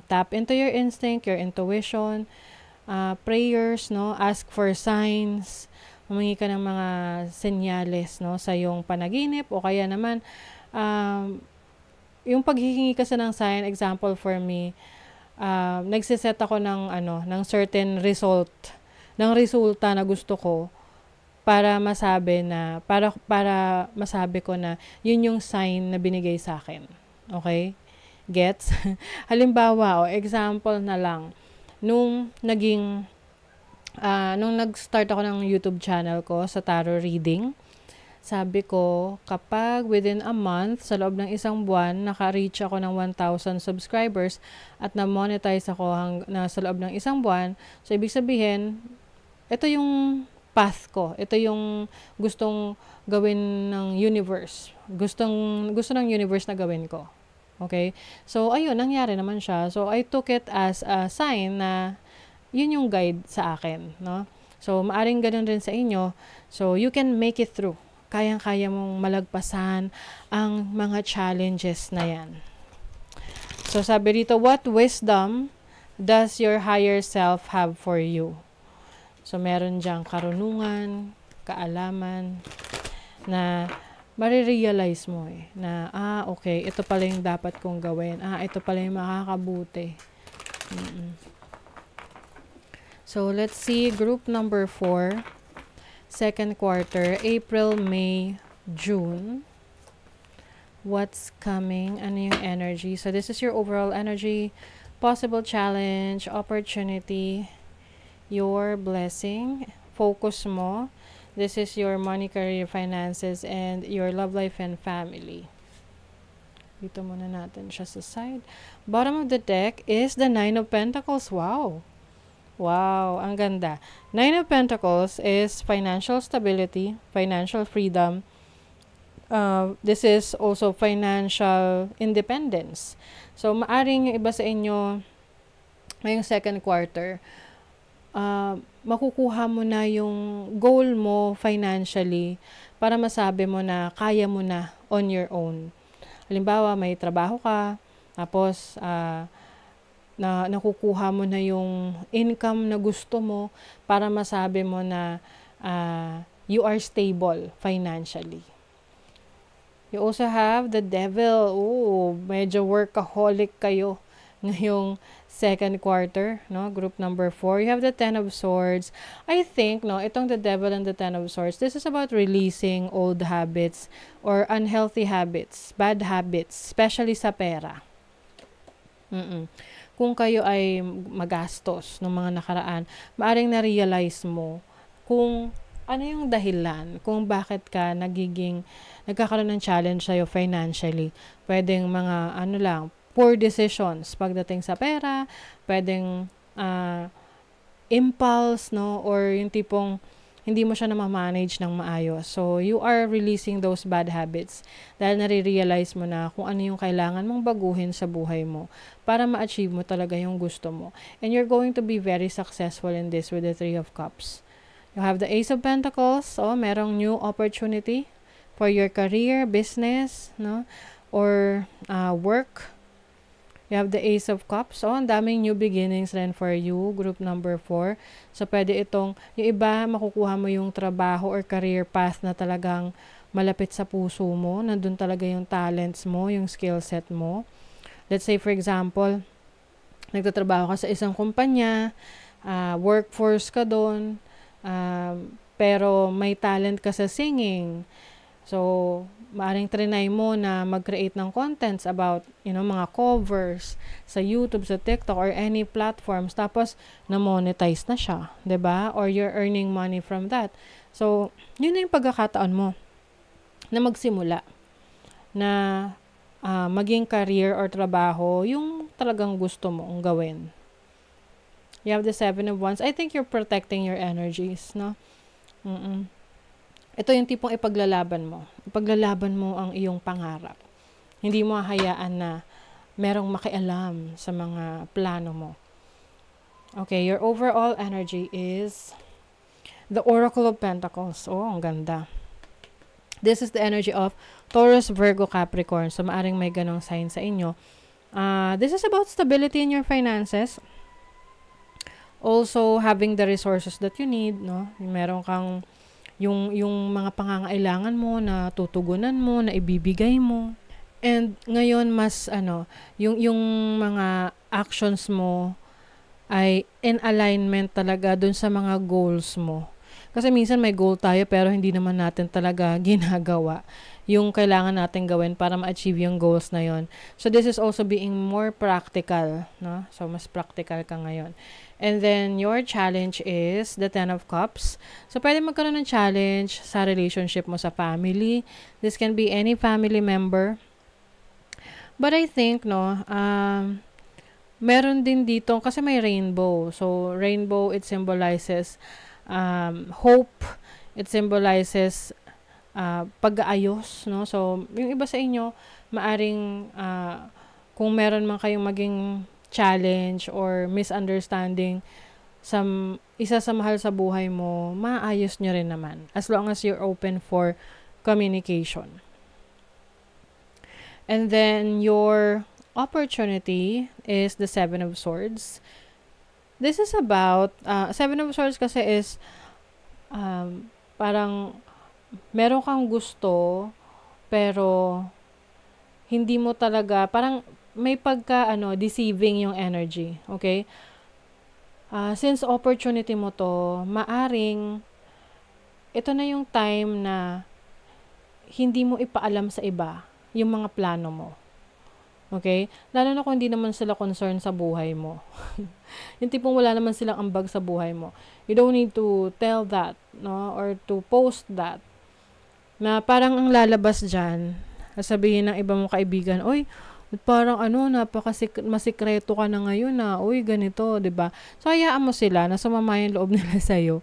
Tap into your instinct, your intuition, prayers, no? Ask for signs. Humingi ka ng mga senyales, no? Sa iyong panaginip o kaya naman yung paghihingi kasi ng sign, example for me, nagsiset ako ng certain resulta na gusto ko para masabi ko na yun yung sign na binigay sa akin. Okay? Gets? Halimbawa, example na lang, nung nag-start ako ng YouTube channel ko sa tarot reading, sabi ko, kapag within a month, sa loob ng isang buwan, naka-reach ako ng 1,000 subscribers at na-monetize ako na sa loob ng isang buwan, so ibig sabihin, ito yung path ko. Ito yung gustong gawin ng universe. Gusto ng universe na gawin ko. Okay? So, ayun, nangyari naman siya. So, I took it as a sign na yun yung guide sa akin, no? So, maaring ganun rin sa inyo. So, you can make it through. Kayang-kaya mong malagpasan ang mga challenges na yan. So, sabi dito, what wisdom does your higher self have for you? So, meron diyang karunungan, kaalaman, na marirealize mo na, okay, ito pala yung dapat kong gawin. Ito pala yung makakabuti. So, let's see, group number 4, second quarter, April, May, June. What's coming? Ano yung energy? So, this is your overall energy, possible challenge, opportunity, your blessing, focus mo. This is your money, career, finances, and your love life and family. Dito muna natin siya sa side. Bottom of the deck is the Nine of Pentacles. Wow! Wow, ang ganda. Nine of Pentacles is financial stability, financial freedom. This is also financial independence. So, maaring yung iba sa inyo, ngayong second quarter, makukuha mo na yung goal mo financially para masabi mo na kaya mo na on your own. Halimbawa, may trabaho ka, tapos nakukuha mo na yung income na gusto mo para masabi mo na you are stable financially. You also have the Devil. Medyo workaholic kayo ngayong second quarter, no? Group number 4. You have the Ten of Swords. I think, no, itong the Devil and the Ten of Swords, this is about releasing old habits or unhealthy habits, bad habits, especially sa pera. Kung kayo ay magastos ng mga nakaraan, maaring na-realize mo kung ano yung dahilan kung bakit ka nagkakaroon ng challenge sa'yo financially. Pwedeng mga poor decisions pagdating sa pera, pwedeng impulse, no, or yung tipong hindi mo siya na-manage ng maayos. So, you are releasing those bad habits dahil nare-realize mo na kung ano yung kailangan mong baguhin sa buhay mo para ma-achieve mo talaga yung gusto mo. And you're going to be very successful in this with the Three of Cups. You have the Ace of Pentacles. Merong new opportunity for your career, business, no, or work. You have the Ace of Cups. Ang daming new beginnings rin for you, group number 4. So, pwede yung iba, makukuha mo yung trabaho or career path na talagang malapit sa puso mo. Nandun talaga yung talents mo, yung skill set mo. Let's say, for example, nagtatrabaho ka sa isang kumpanya, workforce ka doon, pero may talent ka sa singing. So, maaring trinay mo na mag-create ng contents about, mga covers sa YouTube, sa TikTok, or any platforms. Tapos, na-monetize na siya, 'di ba? Or you're earning money from that. So, yun na yung pagkakataon mo na magsimula na maging career or trabaho yung talagang gusto mong gawin. You have the Seven of Wands. I think you're protecting your energies, no? Ito yung tipong ipaglalaban mo. Ipaglalaban mo ang iyong pangarap. Hindi mo hahayaan na merong makialam sa mga plano mo. Okay, your overall energy is the Oracle of Pentacles. Ang ganda. This is the energy of Taurus, Virgo, Capricorn. So, maaring may ganong sign sa inyo. This is about stability in your finances. Also, having the resources that you need, no? Meron kang yung mga pangangailangan mo na tutugunan mo, na ibibigay mo. And ngayon mas yung mga actions mo ay in alignment talaga dun sa mga goals mo. Kasi minsan may goal tayo pero hindi naman natin talaga ginagawa yung kailangan natin gawin para ma-achieve yung goals na yon. So this is also being more practical, no? So mas practical ka ngayon. And then, your challenge is the Ten of Cups. So, pwede magkaroon ng challenge sa relationship mo sa family. This can be any family member. But I think, meron din dito, kasi may rainbow. So, rainbow, it symbolizes hope. It symbolizes pag-aayos, no? So, yung iba sa inyo, maaring kung meron man kayong maging challenge or misunderstanding sa isa sa mahal sa buhay mo, maayos nyo rin naman as long as you're open for communication. And then your opportunity is the Seven of Swords. This is about, Seven of Swords kasi is, parang, meron kang gusto, pero, hindi mo talaga, parang, may pagka, deceiving yung energy. Okay? Since opportunity mo to, maaring, ito na yung time na, hindi mo ipaalam sa iba, yung mga plano mo. Okay? Lalo na kung hindi naman sila concerned sa buhay mo. Yung tipong wala naman silang ambag sa buhay mo. You don't need to tell that, no? Or to post that. Na parang ang lalabas dyan, sabihin ng iba mong kaibigan, oy, parang masikreto ka na ngayon na, uy, ganito, 'di ba? So, hayaan mo sila na sumama yung loob nila sa'yo.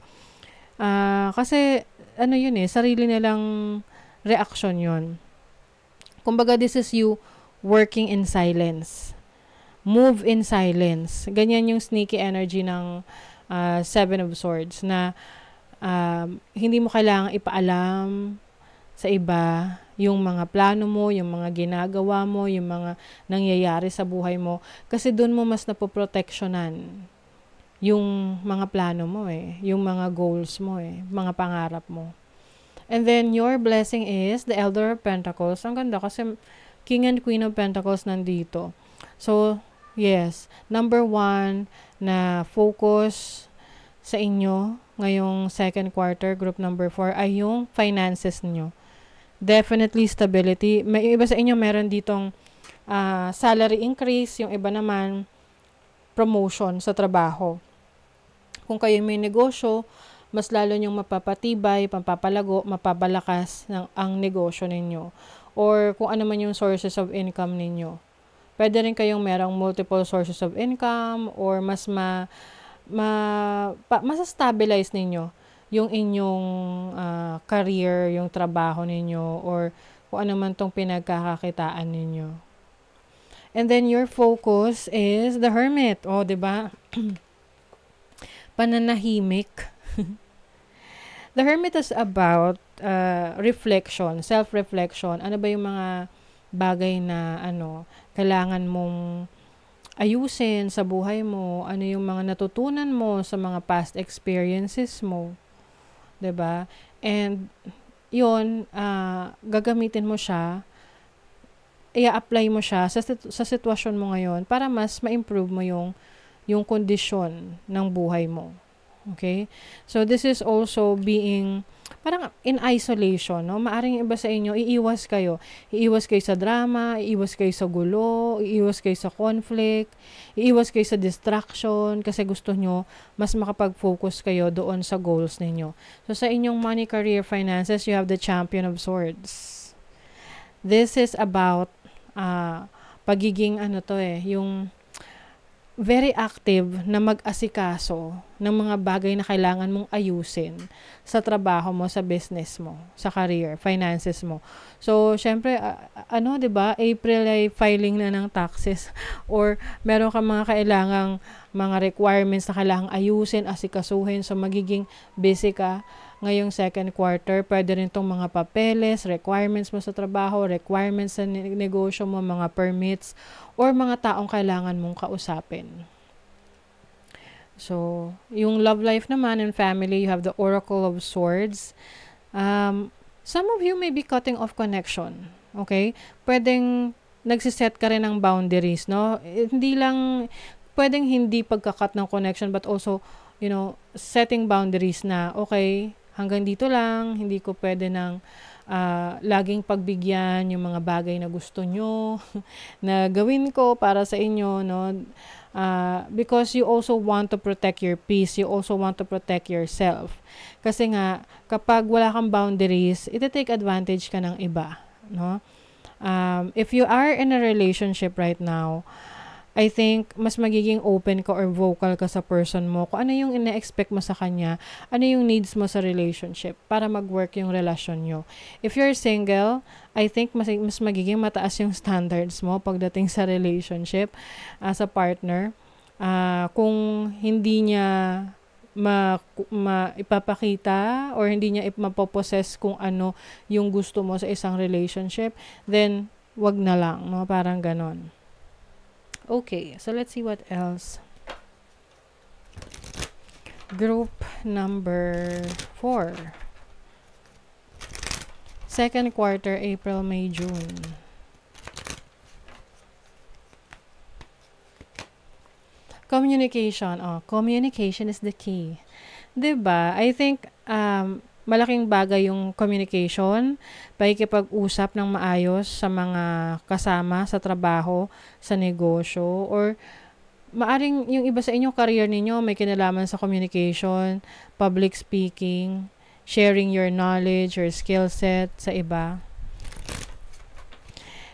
Kasi, yun sarili nilang reaction yun. Kumbaga, this is you working in silence. Move in silence. Ganyan yung sneaky energy ng Seven of Swords na hindi mo kailangang ipaalam sa iba yung mga plano mo, yung mga ginagawa mo, yung mga nangyayari sa buhay mo. Kasi doon mo mas napoproteksyonan yung mga plano mo yung mga goals mo mga pangarap mo. And then, your blessing is the Elder of Pentacles. Ang ganda kasi King and Queen of Pentacles nandito. So, yes. Number 1 na focus sa inyo ngayong second quarter, group number 4, ay yung finances niyo. Definitely stability. May iba sa inyo meron ditong salary increase, yung iba naman promotion sa trabaho. Kung kayo may negosyo, mas lalo nyong mapapatibay, mapapalago, mapapalakas ang negosyo ninyo. Or kung ano man yung sources of income ninyo. Pwede rin kayong merong multiple sources of income or mas stabilize ninyo yung inyong career, yung trabaho ninyo, or kung ano man tong pinagkakakitaan ninyo. And then your focus is the Hermit. O, 'di ba? Pananahimik. The Hermit is about reflection, self-reflection. Ano ba yung mga bagay na kailangan mong ayusin sa buhay mo? Ano yung mga natutunan mo sa mga past experiences mo? 'Di ba? And yun, gagamitin mo siya, i-apply mo siya sa sitwasyon mo ngayon para mas ma-improve mo yung kondisyon ng buhay mo. Okay? So, this is also being parang in isolation, no? Maaring iba sa inyo, iiwas kayo. Iiwas kayo sa drama, iiwas kayo sa gulo, iiwas kayo sa conflict, iiwas kayo sa distraction kasi gusto nyo mas makapag-focus kayo doon sa goals ninyo. So, sa inyong money, career, finances, you have the Champion of Swords. This is about pagiging yung very active na mag-asikaso ng mga bagay na kailangan mong ayusin sa trabaho mo, sa business mo, sa career, finances mo. So, syempre, 'di ba? April ay filing na ng taxes or meron kang mga kailangang mga requirements na kailangang ayusin, asikasuhin. So, magiging busy ka ngayong second quarter. Pwede rin tong mga papeles, requirements mo sa trabaho, requirements sa negosyo mo, mga permits, or mga taong kailangan mong kausapin. So, yung love life naman and family, you have the Oracle of Swords. Some of you may be cutting off connection. Okay? Pwedeng nagsiset ka rin ng boundaries, no? Hindi lang, pwedeng hindi pagkakat ng connection, but also, setting boundaries na, okay, hanggang dito lang, hindi ko pwede nang laging pagbigyan yung mga bagay na gusto nyo na gawin ko para sa inyo, no? Because you also want to protect your peace, you also want to protect yourself. Kasi nga, kapag wala kang boundaries, iti-take advantage ka ng iba, no? If you are in a relationship right now, I think mas magiging open ka or vocal ka sa person mo kung ano yung ina-expect mo sa kanya, ano yung needs mo sa relationship para mag-work yung relasyon nyo. If you're single, I think mas magiging mataas yung standards mo pagdating sa relationship as a partner. Kung hindi niya ipapakita or hindi niya mapopossess kung ano yung gusto mo sa isang relationship, then wag na lang, no? Parang ganon. Okay, so let's see what else. Group number 4. Second quarter, April, May, June. Communication. Oh, communication is the key. 'Di ba? I think malaking bagay yung communication, pakikipag-usap ng maayos sa mga kasama sa trabaho, sa negosyo, or maaring yung iba sa inyo, career ninyo may kinalaman sa communication, public speaking, sharing your knowledge, your skill set sa iba.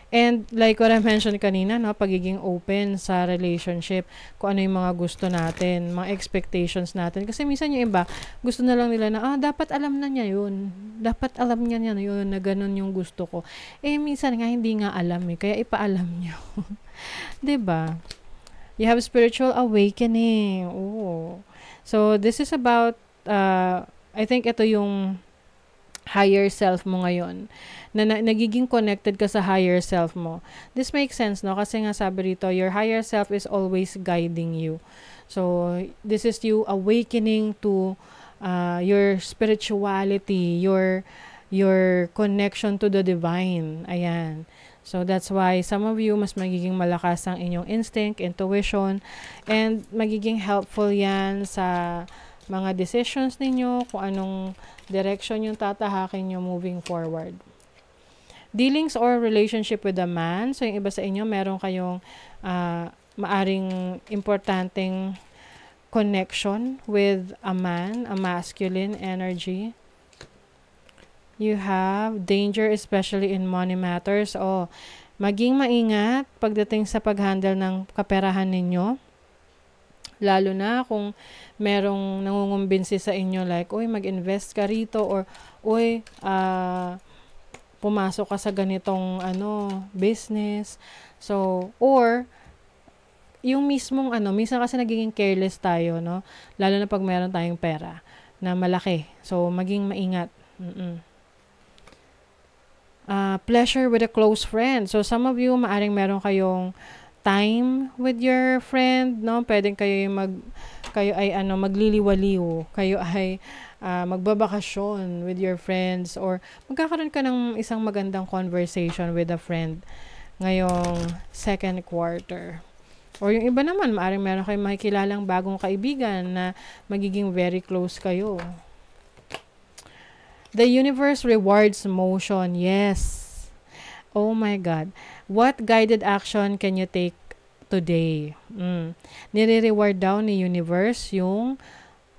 And like what I mentioned kanina, no, pagiging open sa relationship, kung ano yung mga gusto natin, mga expectations natin. Kasi minsan yung iba, gusto na lang nila na, dapat alam na niya yun. Dapat alam niya yun, na ganun yung gusto ko. Eh, minsan nga, hindi nga alam eh. Kaya ipaalam niyo. 'Di ba? You have spiritual awakening. Oh. So, this is about, I think ito yung higher self mo ngayon, na nagiging connected ka sa higher self mo. This makes sense, no? Kasi nga sabi rito, your higher self is always guiding you. So, this is you awakening to your spirituality, your connection to the divine. Ayan. So, that's why some of you, mas magiging malakas ang inyong instinct, intuition, and magiging helpful yan sa mga decisions ninyo, kung anong direction yung tatahakin nyo moving forward. Dealings or relationship with a man. So, yung iba sa inyo, meron kayong maaring importanteng connection with a man, a masculine energy. You have danger, especially in money matters. O, maging maingat pagdating sa pag-handle ng kaperahan ninyo. Lalo na kung merong nangungumbinsi sa inyo like, uy, mag-invest ka rito, or uy, pumasok ka sa ganitong business. So, or yung mismong minsan kasi nagiging careless tayo, no? Lalo na pag meron tayong pera na malaki. So, maging maingat. Pleasure with a close friend. So, some of you, maaring meron kayong time with your friend, no? Pwedeng kayo ay magliliwaliw, kayo ay magbabakasyon with your friends, or magkakaroon ka ng isang magandang conversation with a friend ngayong second quarter. Or yung iba naman, maaring meron kayong makikilalang bagong kaibigan na magiging very close kayo. The universe rewards motion. Yes. Oh my God. What guided action can you take today? Nire-reward daw ni universe yung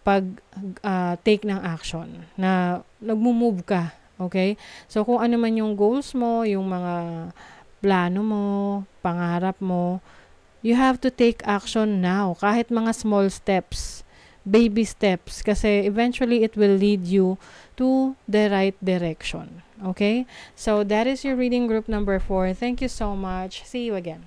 pag-take ng action, na nagmo-move ka. Okay? So, kung ano man yung goals mo, yung mga plano mo, pangarap mo, you have to take action now. Kahit mga small steps, baby steps, kasi eventually it will lead you to the right direction. Okay? So, that is your reading group number 4. Thank you so much. See you again.